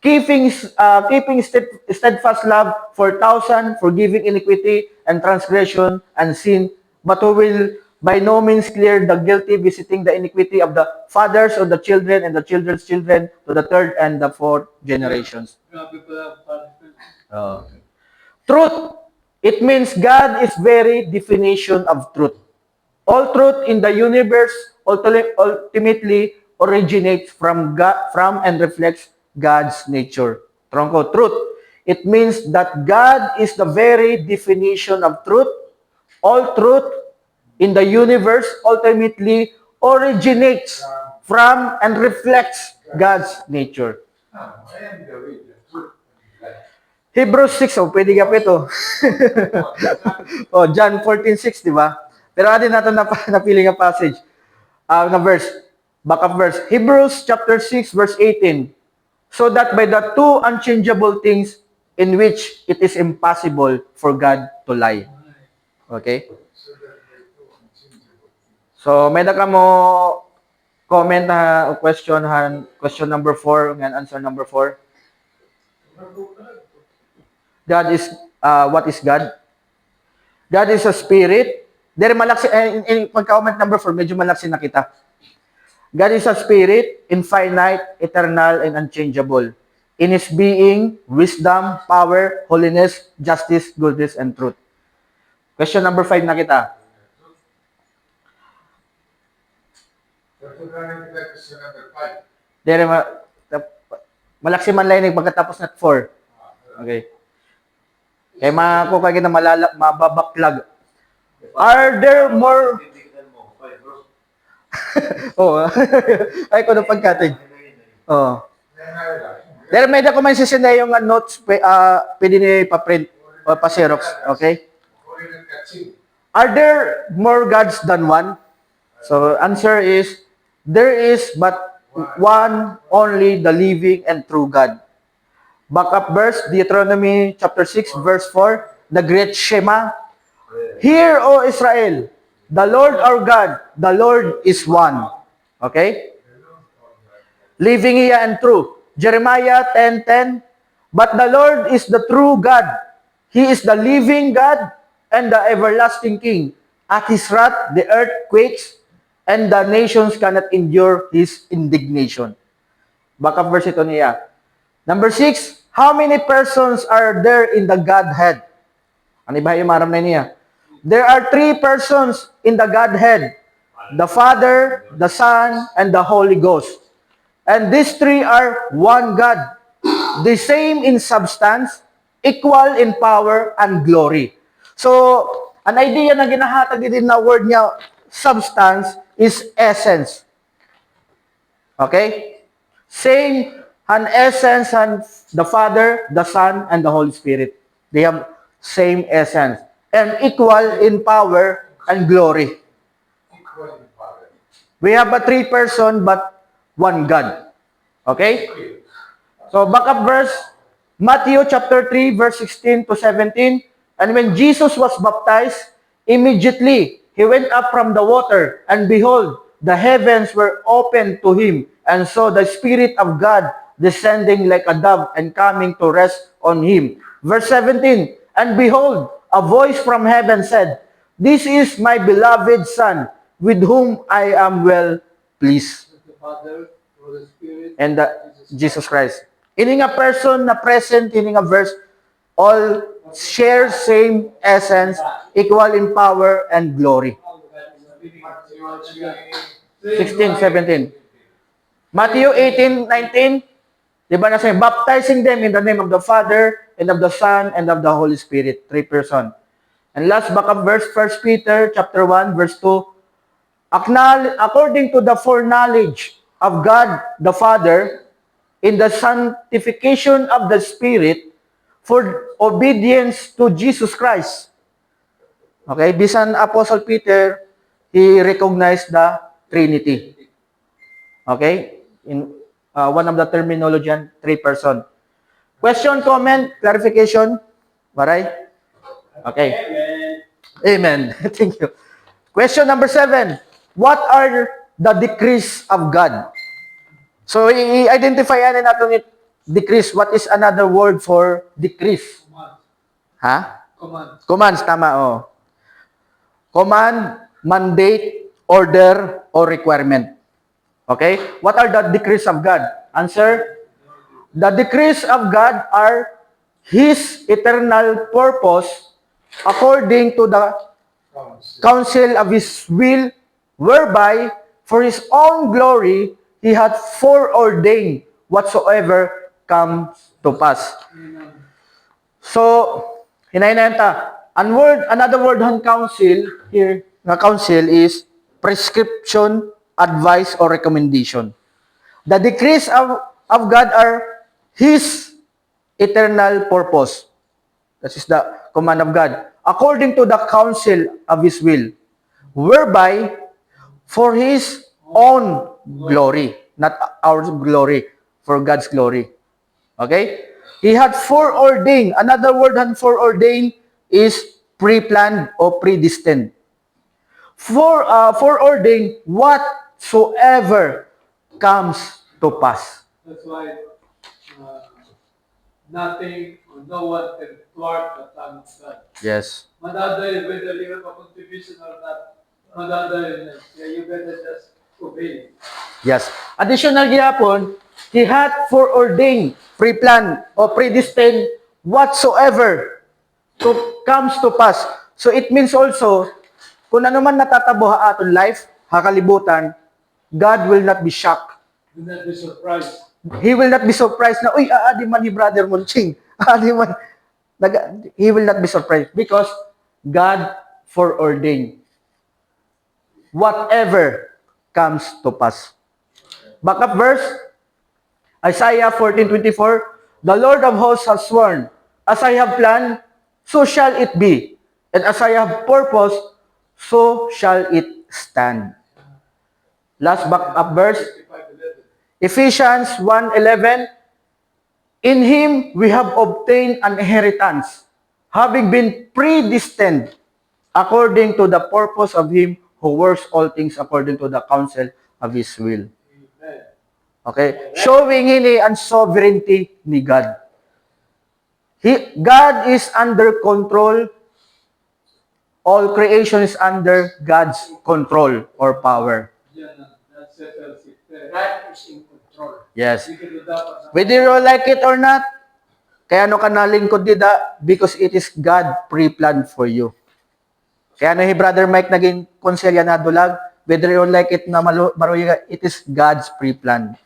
keeping steadfast love for thousands, forgiving iniquity and transgression and sin, but who will by no means clear the guilty, visiting the iniquity of the fathers of the children and the children's children to the third and the fourth generations. Grabe pala, punishment. Truth. It means God is very definition of truth. All truth in the universe ultimately originates from God, from and reflects God's nature. Tronco, truth. It means that God is the very definition of truth. All truth in the universe ultimately originates from and reflects God's nature. Hebrews 6, pwede ka pa ito. John 14:6, di ba? Pero atin natin napili nga passage, na verse, backup verse. Hebrews chapter 6, verse 18. So that by the two unchangeable things in which it is impossible for God to lie. Okay? So, may ka mo comment na question number 4, and answer number 4. God is, what is God? God is a spirit. Dere malaksi, in pag-comment number 4, medyo malaksi na kita. God is a spirit, infinite, eternal, and unchangeable. In His being, wisdom, power, holiness, justice, goodness, and truth. Question number 5 na kita. Dere malaksi man lang pagkatapos na 4. Okay. Kaya makukuha kita mababaklag. Are there more... Ay, ko na pagkating. Dere may ko man sisina yung notes, pwede ni pa-print o pa-xerox. Okay? Are there more gods than one? So, answer is, there is but one, only the living and true God. Backup verse, Deuteronomy chapter 6, verse 4, the great Shema. Hear, O Israel, the Lord our God, the Lord is one. Okay? Living here and true. Jeremiah 10:10, but the Lord is the true God. He is the living God and the everlasting King. At His wrath, the earth quakes, and the nations cannot endure His indignation. Backup verse ito niya. Number 6, how many persons are there in the Godhead? Ano ba yung maram na niya? There are 3 persons in the Godhead. The Father, the Son, and the Holy Ghost. And these 3 are one God. The same in substance, equal in power and glory. So, an idea na ginahatag din na word niya, substance, is essence. Okay? Same an essence and the Father, the Son, and the Holy Spirit. They have same essence. And equal in power and glory. We have a 3 person but one God. Okay? So, backup verse, Matthew chapter 3, verse 16 to 17. And when Jesus was baptized, immediately He went up from the water, and behold, the heavens were opened to Him, and so the Spirit of God descending like a dove and coming to rest on Him. Verse 17, and behold, a voice from heaven said, This is my beloved Son, with whom I am well pleased. Father, Holy Spirit, and Jesus Christ. Ini nga person na present, ini nga verse, all share same essence, equal in power and glory. 16, 17. Matthew 18, 19. Diba na sabi, baptizing them in the name of the Father, and of the Son, and of the Holy Spirit. 3 person. And last backup verse, 1 Peter chapter 1, verse 2. According to the foreknowledge of God the Father, in the sanctification of the Spirit, for obedience to Jesus Christ. Okay, bisan Apostle Peter, he recognized the Trinity. Okay, in one of the terminology, 3 person. Question, comment, clarification? Maray? Okay. Amen. Thank you. Question number 7. What are the decrees of God? So, i-identify natin yung decrees. What is another word for decrees? command, Ha? command. Commands, tama, oh. Command, mandate, order, or requirement. Okay? What are the decrees of God? Answer, the decrees of God are His eternal purpose according to the counsel of His will, whereby for His own glory He hath foreordained whatsoever comes to pass. So, hinahinayan ta. Another word on counsel here, na counsel is prescription, advice, or recommendation. The decrees of God are His eternal purpose. That is the command of God. According to the counsel of His will, whereby for His own glory, not our glory, for God's glory. Okay? He had foreordained. Another word on foreordained is pre-planned or predestined. Foreordained whatsoever comes to pass. That's why nothing or no one can thwart the plan of God. Yes. Madadal, whether you have a contribution or not, madadal, you better just obey. Yes. Additional gyapon, He had foreordained, pre-planned, or predestined whatsoever to comes to pass. So it means also, kung ano man natatabo ha aton life, hakalibutan, God will not be shocked. Do not be surprised. He will not be surprised na, uy, aadi man ni Brother Munching. Aadi man. He will not be surprised because God foreordained whatever comes to pass. Backup verse, Isaiah 14:24, the Lord of hosts has sworn, as I have planned, so shall it be. And as I have purposed, so shall it stand. Last backup verse, 55:11. Ephesians 1:11, in Him we have obtained an inheritance, having been predestined according to the purpose of Him who works all things according to the counsel of His will. Amen. Okay? Showing ini ang sovereignty ni God. God is under control. All creation is under God's control or power. Yan na. That settles it. God is in control. Yes. Hindi ka dapat na Whether you like it or not, kaya ano ka nalingkod dida? Because it is God pre-planned for you. Kaya ano Brother Mike naging konselya na dulag? Whether you like it na maruya, it is God's pre-planned.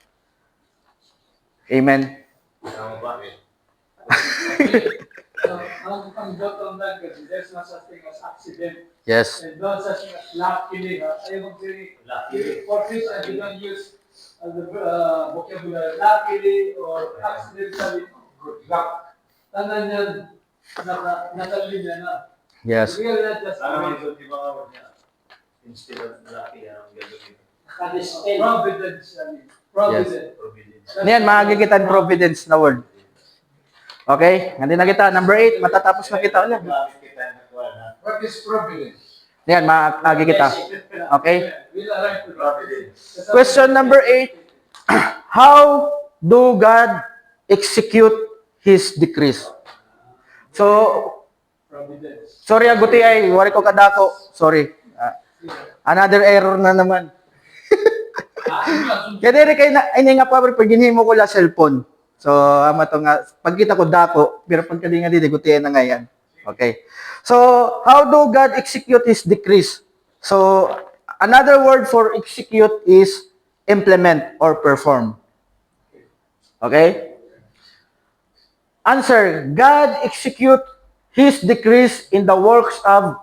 Amen. Tama ba? ang bottom line kasi there's no such thing as accident. Yes. And no such thing as luckily. Ayaw mag-say, for Christian, we don't use the vocabulary luckily or accidentally. Good luck. Tanan yan, nakalinya na. Yes. We are not just Di ba nga word niya? Instead of lucky, ang gagawin. Kadestin. providentially. Providence. Providence. Niyan, makikita providence na word. Okay? Hindi na kita. Number 8, matatapos na kita ulit. Gamit kita na kuha na. What is providence? Niyan, makikita. Okay? We'll arrive to Providence. Question number 8. How do God execute His decrees? So, Providence. sorry aguti ay, wari ko kadako. Sorry. Another error na naman. Kaya diri kay na ini nga pa pag ginhimo ko la cellphone. So ama to nga pagkita ko dako pero pagkali nga dili gutian na nga yan. Okay. So how do God execute his decrees? So another word for execute is implement or perform. Okay? Answer, God execute his decrees in the works of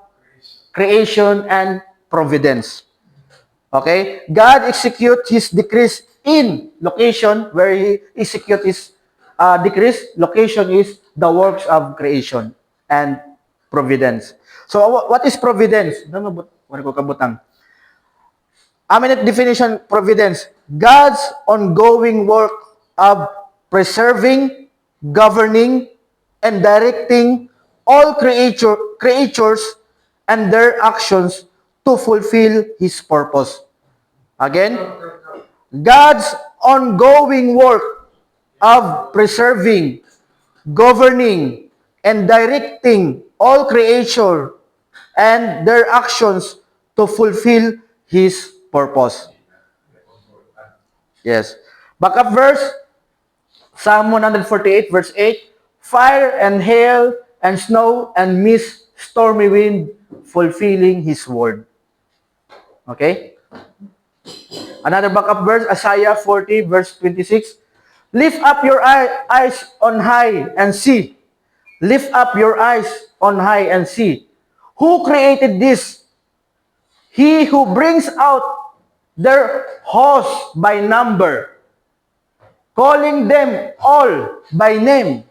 creation and providence. Okay? God execute his decrees in location where he execute his decrees. Location is the works of creation and providence. So what is providence? Wala ko kabutang. Minute definition, providence. God's ongoing work of preserving, governing, and directing all creatures and their actions to fulfill His purpose. Again, God's ongoing work of preserving, governing, and directing all creation and their actions to fulfill His purpose. Yes. Backup verse, Psalm 148 verse 8, fire and hail and snow and mist, stormy wind, fulfilling His word. Okay? Another backup verse, Isaiah 40 verse 26, lift up your eyes on high and see. Lift up your eyes on high and see. Who created this? He who brings out their hosts by number, calling them all by name,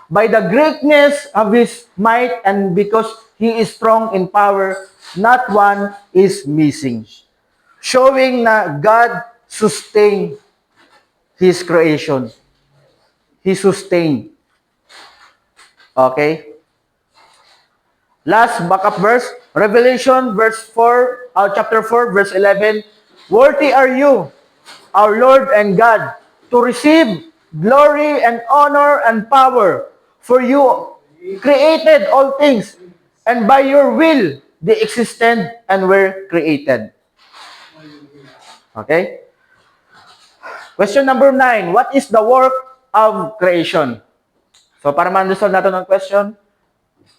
by the greatness of his might, and because he is strong in power, not one is missing. Showing na God sustained his creation. He sustained. Okay? Last backup verse, Revelation chapter 4, verse 11. Worthy are you, our Lord and God, to receive glory and honor and power, for you created all things, and by your will they existed and were created. Okay? Question number 9. What is the work of creation? So para ma-understand natin ang question,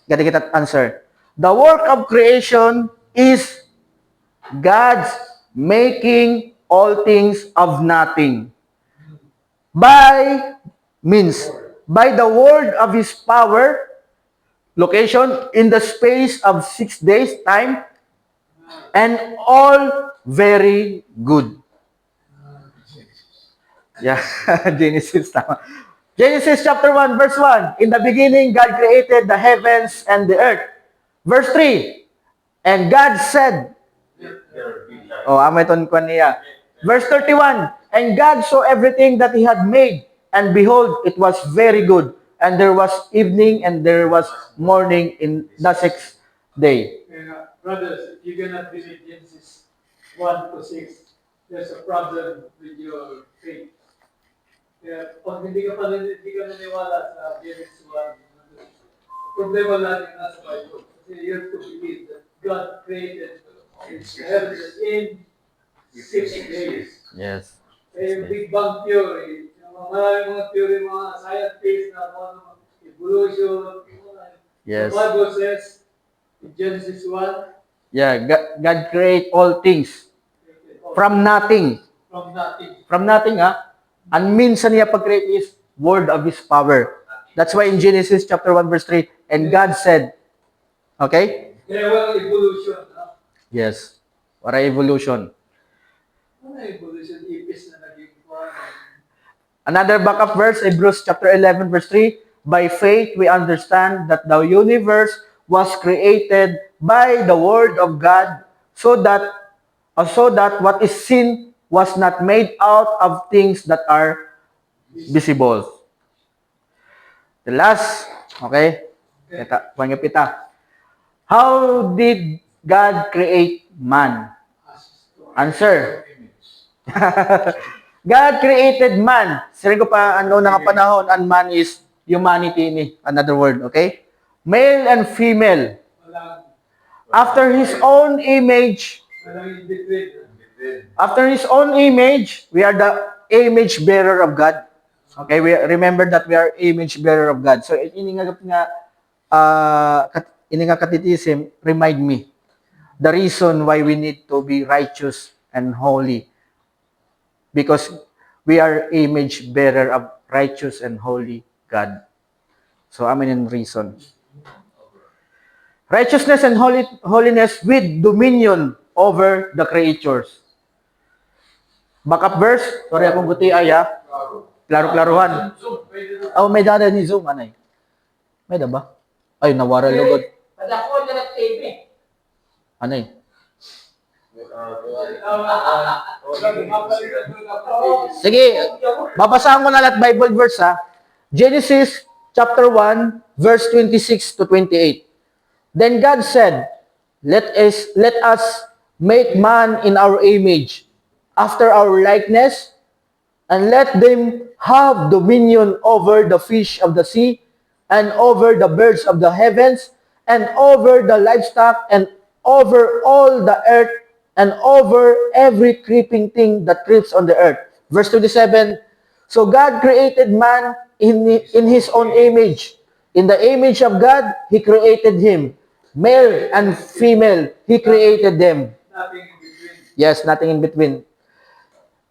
gati kita answer. The work of creation is God's making all things of nothing. By the word of His power, location, in the space of 6 days time, and all very good. Yeah, Genesis, tama. Genesis chapter 1, verse 1. In the beginning, God created the heavens and the earth. Verse 3. And God said, amay ton kwan niya. Verse 31. And God saw everything that He had made, and behold, it was very good. And there was evening, and there was morning in the 6th day. Brothers, if you cannot believe Genesis 1 to 6, there's a problem with your faith. Kaya pag hindi ka naniwala sa Genesis 1, problema natin nasa Bible. Kasi you have to believe that God created the heavens in 6 days. Yes. Kaya yung Big Bang Theory, yung maraming mga theory, mga scientists na evolution, Yes. the Bible says in Genesis 1, Yeah, God create all things from nothing. from nothing. From nothing, And minsan niya pag-create is word of His power. That's why in Genesis chapter 1 verse 3, and God said, okay? Kaya walang evolution. Yes. Para evolution. Ano evolution? Ipis na naging buwan. Another backup verse, Hebrews chapter 11 verse 3, by faith we understand that the universe was created by the word of God, so that what is seen was not made out of things that are visible. The last, okay? Pangipita. How did God create man? Answer. God created man. Sabi ko pa, na panahon, and man is humanity ni. Another word, okay? Male and female. Walang After His own image, in between. After His own image, we are the image bearer of God. Okay, we remember that we are image bearer of God. So ini nga katitisim remind me the reason why we need to be righteous and holy, because we are image bearer of righteous and holy God. So amin yung reason. Righteousness and holiness with dominion over the creatures. Backup verse, sorry akong guti aya. Klaro-klaruhan. Oh, may dada ni Zoom, anay. May da ba? Ay, nawara lugod. Padako na ng TV. Anay. Sige, babasahan ko na lahat Bible verse ha. Genesis chapter 1, verse 26 to 28. Then God said, let us make man in our image, after our likeness, and let them have dominion over the fish of the sea, and over the birds of the heavens, and over the livestock, and over all the earth, and over every creeping thing that creeps on the earth. Verse 27, so God created man in His own image. In the image of God, He created him. Male and female, He created them. Nothing in between. Yes, nothing in between.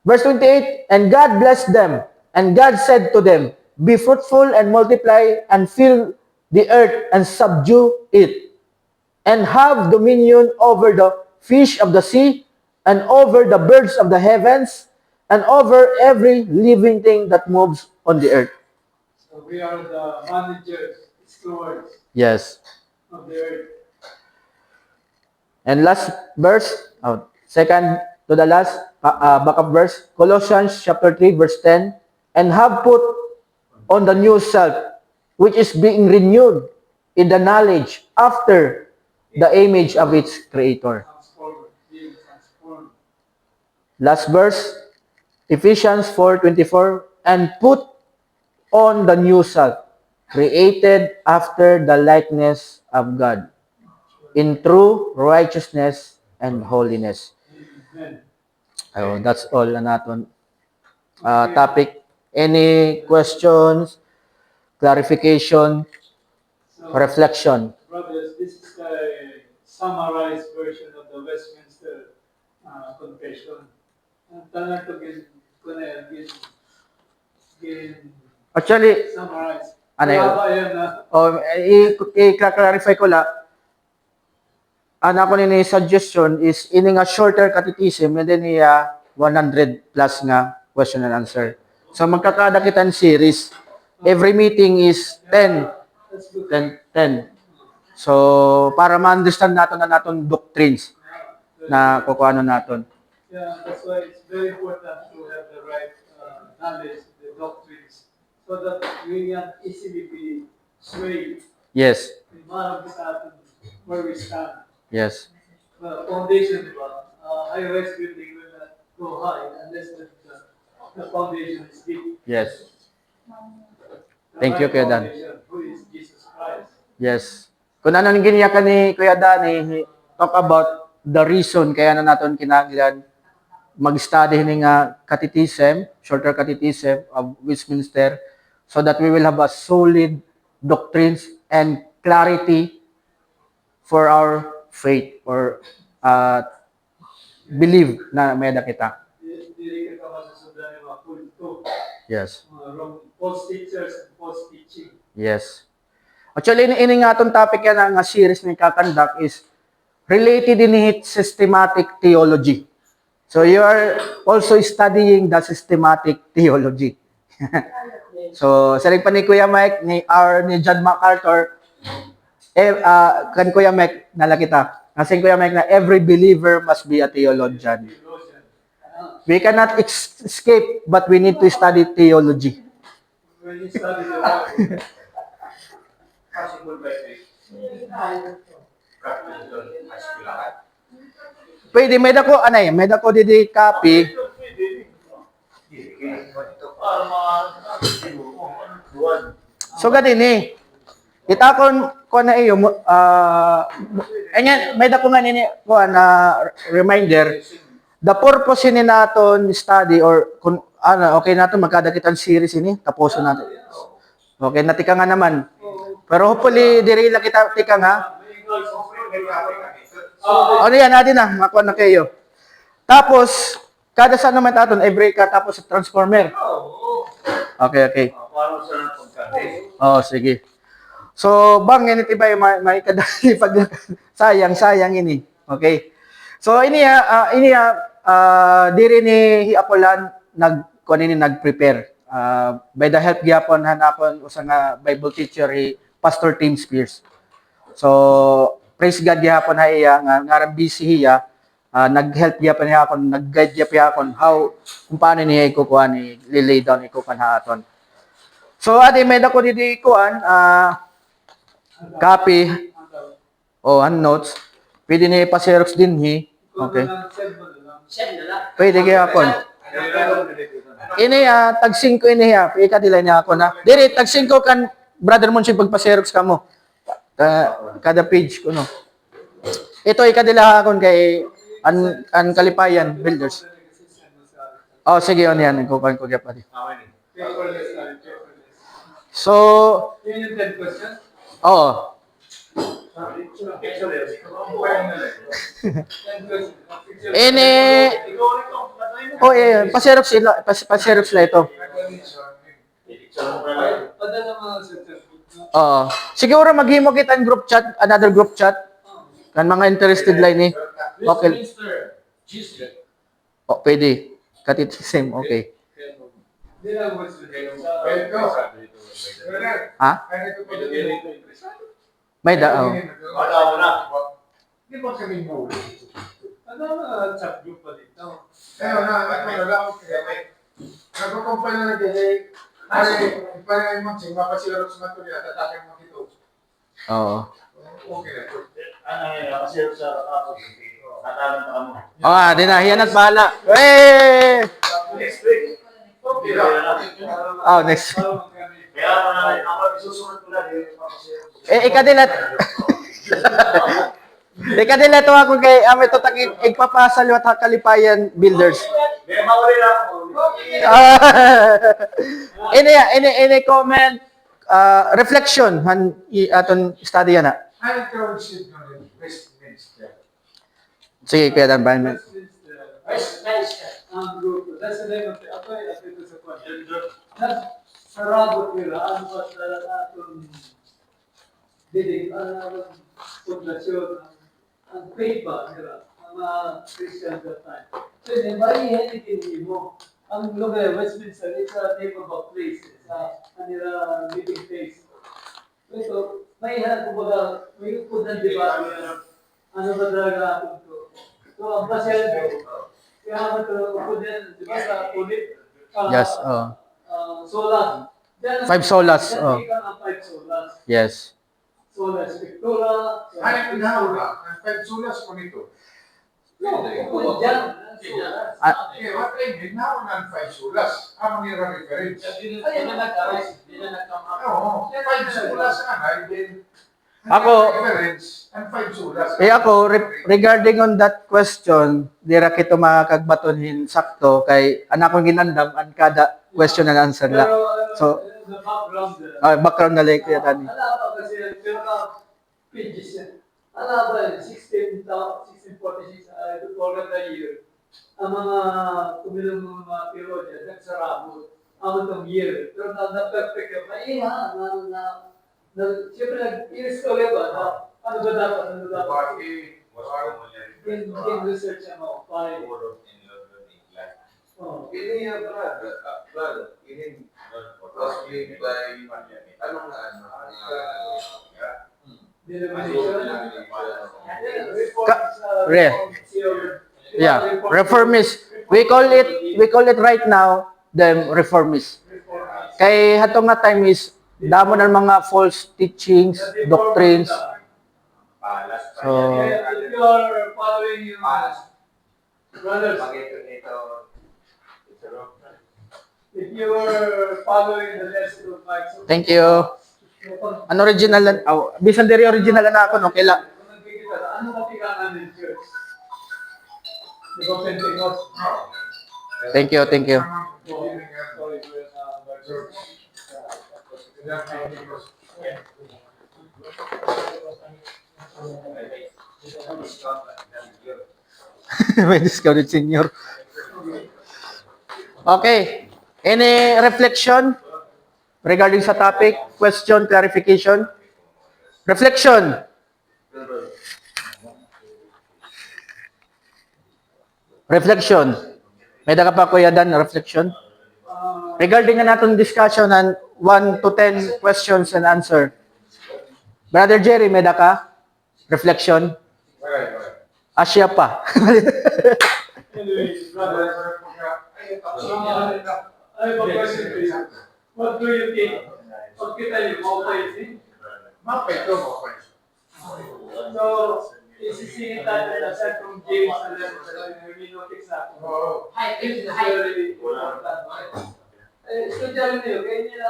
Verse 28, and God blessed them, and God said to them, be fruitful and multiply and fill the earth and subdue it, and have dominion over the fish of the sea, and over the birds of the heavens, and over every living thing that moves on the earth. So we are the managers, stewards Yes. of the earth. And last verse, second to the last backup verse, Colossians chapter 3, verse 10, and have put on the new self, which is being renewed in the knowledge after the image of its creator. Transformed, being transformed. Last verse, Ephesians 4:24, and put on the new self, created after the likeness of God, in true righteousness and holiness. Amen. Oh, that's all na naton topic. Any questions, clarification, So, reflection? brothers, this is a summarized version of the Westminster Confession. Tanang to Actually, summarize. ano yun? Mahaba yan na. I-clarify ko lang. Ano ko ni suggestion is ini nga shorter catechism and then 100 plus nga question and answer. So magkakada kita ng series. Every meeting is 10. That's good. 10. So para ma-understand natin na naton doctrines na kukuha naton. Yeah, that's why it's very important to have the right knowledge, the doctrines, so that we can easily be swayed. Yes. Marami sa atin where we stand. Yes. The foundation, high-rise building will not go high unless the foundation is deep. Yes. The Thank you, right Kuya Dan. foundation, who is Jesus Christ. Yes. Kung ano nang giniya ka ni Kuya Dan, talk about the reason kaya na naton kinahanglan mag-study ng catechism, shorter catechism of Westminster, so that we will have a solid doctrines and clarity for our faith or believe na may kita. Dili ka masusundan ng mga kulto, Yes. mga wrong false teachers and false teaching. Yes. Actually, ini nga itong topic yan nga series na kakandak is related in systematic theology. So you are also studying the systematic theology. So, sa pa ni Kuya Mike, ni John MacArthur, kan Kuya Mike, nalakita. Kasi Kuya Mike na every believer must be a theologian. Theologian. We cannot escape, but we need to study theology. When you study the Bible, Possible by faith. Practical as lahat. Pwede, may dako didi copy. So, ganini. Itakon ko na iyo, anyan, may dako nga nini ko na reminder the purpose ini naton study or kung ano, okay nato magkadakitan series ini, tapusin natin. Okay, natika nga naman. Pero hopefully, diri lang kita tika nga. Ano yan, natin na, makuha na kayo. Tapos, kada sa naman aton, every ka tapos sa transformer. Okay, okay. Paano sa natong kate? Oh, sige. So, bang ganito ba yung may kadali pag sayang ini. Okay. So, diri ni Hiapolan nag-prepare. By the help gyapon hanapon usa nga Bible teacher Pastor Tim Spears. So, praise God gyapon ha iya nga busy hiya. Nag-help gyapon niya akon, nag-guide gyapon akon how kung paano niya ikukuha ni lay down ikukuha ha aton. So, adi may dako didi kuan copy o notes. Pwede ni pa-xerox din Okay. Send na lang. Pwede gyapon. Ini tag 5 ini ika dila niya ako na. Diri tag 5 kan brother mo siya pagpa-xerox ka mo. Kada page ko no. Ito ika dila akon kay an Kalipayan Builders. Oh sige on yan ko kan ko gyapon. Paperless na, paperless. So, Yun yung 10 questions? oh, ini pa-xerox sila, pa-xerox sila ito. Padala mga certificate. Siguro maghimo kita ng group chat, another group chat. Kan mga interested line Okay. Oh, pwede. Katit same, okay. Hindi na voice Ha? May Wala na. Di ba kami mo? Ano mga chat group pa dito? Ayun na, nagkukumpay na nagdili. Para yung mga mapasilarot sa mga tuloy at atakin mo dito. Oo. Okay na. Ano yan, kasi sa ako, tatalan pa mo. Di na, yan at bahala. Hey! Next week. Okay na. Next. Kaya ako isusunod ko lang. Ikadilat. Ikadilat to ako kay ame to takig igpapasal wa Kalipayan Builders. May mawali na ako. Ini comment reflection aton study na. Ay, ikaw should know the best minister. Sige, Kuya Dan Brian. Ang group. That's the name of the ito sa kwan. Sarabot nila. Ano ba talaga atong didig, pundasyon, ang faith ba nila, ang mga Christians that time. So, barihan itinili mo. Ang lugar, Westminster, it's a name of a place. It's a kanila meeting place. So, ito, may kumbaga, may upunan, di ba? Ano ba talaga atong to? So, ang pasyan ko, kaya nga ito, upunan, di ba sa ulit? Yes, Solas. 5 solas, Yan, ika ang 5 solas. Yes. Solas Victoria. Ay, pinahula. Ang pagsulas ko nito. No, upod dyan. Solas. Eh, what I mean, now ang 5 sulas. Ang nira reference. Ayun na nag-aris. Hindi na nag-come Oo, 5 sulas nga na. Then, Ako- reference, ang 5 sulas. Ako, regarding on that question, dira kito makagbatonhin sakto kay anak kong ginandam ang kada question and answer la. So, the background. background na like Kuya Tani. Ala ba kasi, pero ka pages yan. Ala ba, 1646, ito forgot the year. Ang mga kumilong mga theologian, nagsarabot. Ang itong year. Pero na-perfect yun. Siyempre, nag-i-story ba? Ano ba dapat? Ano dapat? In research, file. Oh. Ini ya brother, ini mostly by ano nga Denomination. Yeah, reformist. We call it right now the reformist. Kay hatong nga time is damo ng mga false teachings, doctrines. So, If you are following your brothers, if you are following the lesson of Mike, thank you. Ano original na, bisan diri original na ako no, kaila. ano matikangan ng church? Di ba Pentecost? Thank you, thank you. Sorry, May discounted senior. Okay. Any reflection regarding sa topic? Question, clarification? Reflection. Reflection. May daga pa Kuya Dan, reflection? Regarding na natin discussion and 1 to 10 questions and answer. Brother Jerry, may daka? Reflection? Asya pa. Anyway, brother, I have a question for you. What do you think? Pag kita yung bautism, so, isisingit natin aside from James 11, we notice na. It's very important. Estudyante niyo, kaya niya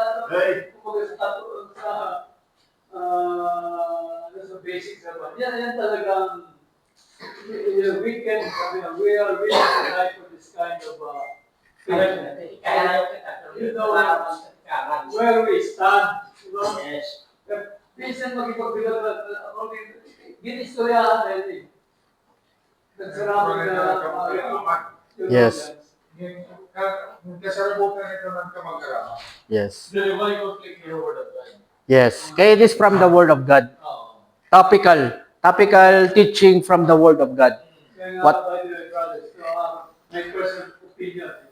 sa basics naman. Yan talagang we can, we are willing to die for this kind of you know, where we stand, you know. Yes. Minsan magipagbilang ginistoryahan na yun eh. Nagsarapin na Yes. Yung kasabutan nito ng kamag-aral. Yes. Then why conflict your word of God? Yes. Kaya it is from the Word of God. Topical. Topical teaching from the Word of God. Kaya What? nga, by the way, brothers, so, my personal opinion,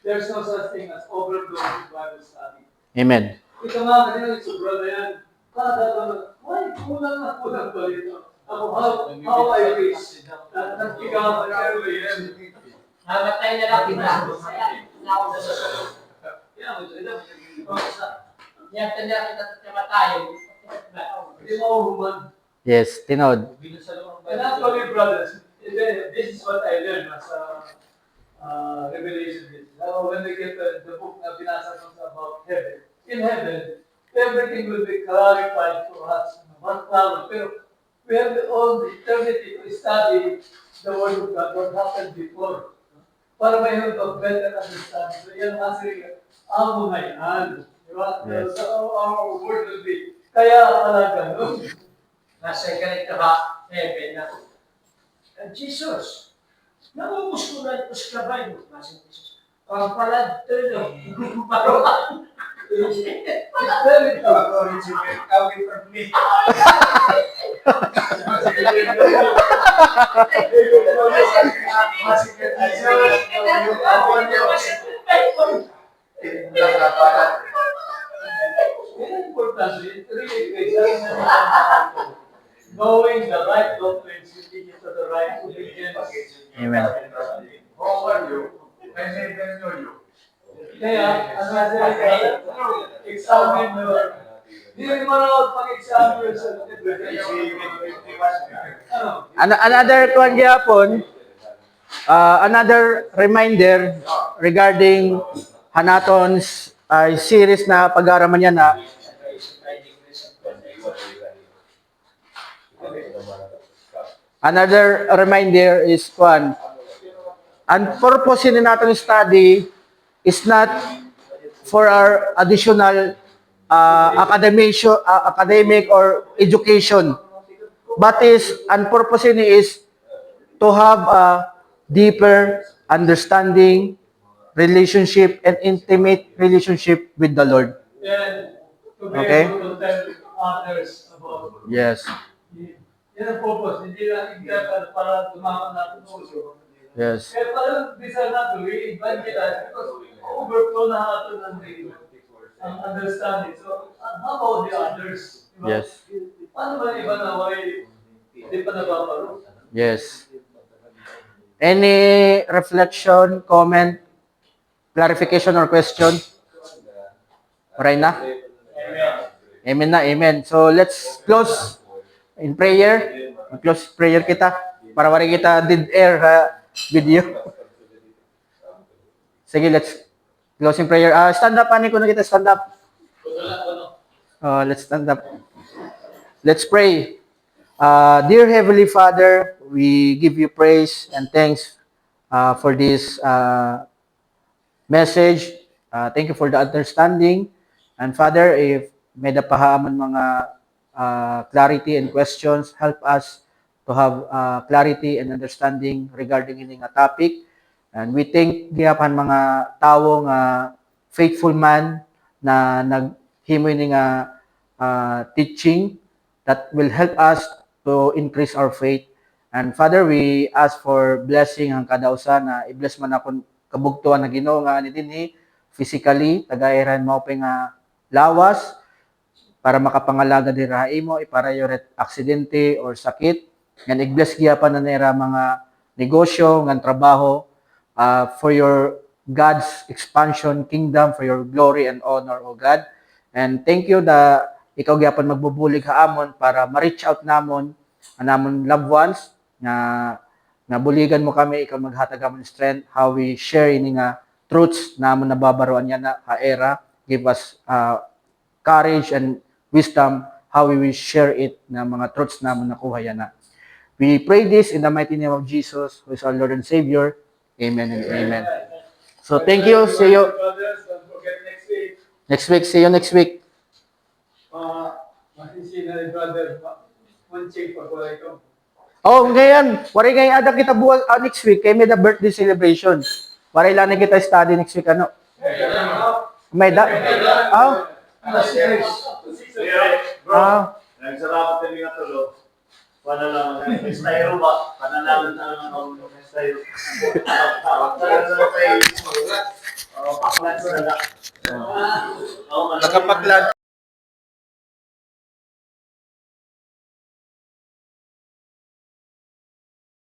there's no such thing as overdose Bible study. Amen. Ito nga, kanina yung sobra na yan. Why? Kulang pa rito. Ako, how I wish na nagkigawa na kayo yan. Mamatay na lang kita. Kaya, nauna sa sunod. Yan, tanda kita sa kamatayan. Hindi mo human. Yes. Tinod. And actually, brothers, this is what I learned as Revelation. When they get the book na binasa ko about heaven, in heaven, everything will be clarified for us. One power. Pero we have all the eternity to study the Word of God, what happened before. Para may have a better understanding. So yan kasi ang mga yan. Diba? Yes. So our word will be, kaya pala ganun. Nasa ganito ha, heaven na. And Jesus, nangungustulan ko sa kabay mo. Nasa Jesus. Ang palad to yun. Paroan. It's very important. Knowing the right doctrines, you teach it to the right religion. Amen. How are you? I never know you. Kaya, ano natin, examine mo. Hindi mo na pag-examine sa Another kwan gyapon, another reminder regarding Hanaton's series na pag-aaraman niya na another reminder is kwan. Ang purpose din natin study is not for our additional academic or education, but and purpose is to have a deeper understanding, relationship, and intimate relationship with the Lord. and to be Okay. able to tell others about Yes. yan ang purpose, hindi lang para tumakan natin uso. Yes. Kaya parang bisa natin, we evangelize because overflow na natin ang understanding. So, how about the others? Diba? Yes. Paano ba iba na way, hindi pa nababaro? Yes. Any reflection, comment, clarification, or question? Right na? Amen na, amen. So let's close in prayer. Close prayer kita para wala kita dead air video. Sige, let's close in prayer. Stand up, ani ko na kita stand up. Let's stand up. Let's pray. Dear Heavenly Father, we give you praise and thanks for this message. Thank you for the understanding. And Father, if may napahaman mga clarity and questions, help us to have clarity and understanding regarding ini nga topic. And we thank giyapan mga tawo nga faithful man na naghimo ini nga teaching that will help us to increase our faith. And Father, we ask for blessing ang kada usa na i-bless man akong kabugtuan na Ginoo nga ani dinhi physically tagairan mao pa nga lawas para makapangalaga dira imo para yoret aksidente or sakit ngan i-bless gyapon na nira mga negosyo ngan trabaho for your God's expansion kingdom, for your glory and honor, O God. And thank you da ikaw gyapon magbubulig ha amon para ma-reach out namon anamon loved ones na nabuligan mo kami, ikaw maghatag amon strength how we share ini nga truths namon nababaroan niya na ha era. Give us courage and wisdom how we will share it na mga truths namon nakuha yan na. We pray this in the mighty name of Jesus, who is our Lord and Savior. Amen and amen. So thank you. See you Brothers, don't forget next week. next week. See you next week. Masisi na ni brother, munching pa ko ito. Oh, ngayon, waray ngayon ada kita buwan next week kay may the birthday celebration. Waray lang na kita study next week ano. May da. Oh. Nagsalamat kami nga tulo. Panalaman ng estayro ba? Panalaman ng estayro. Paklan sa laga. Nakapag-lunch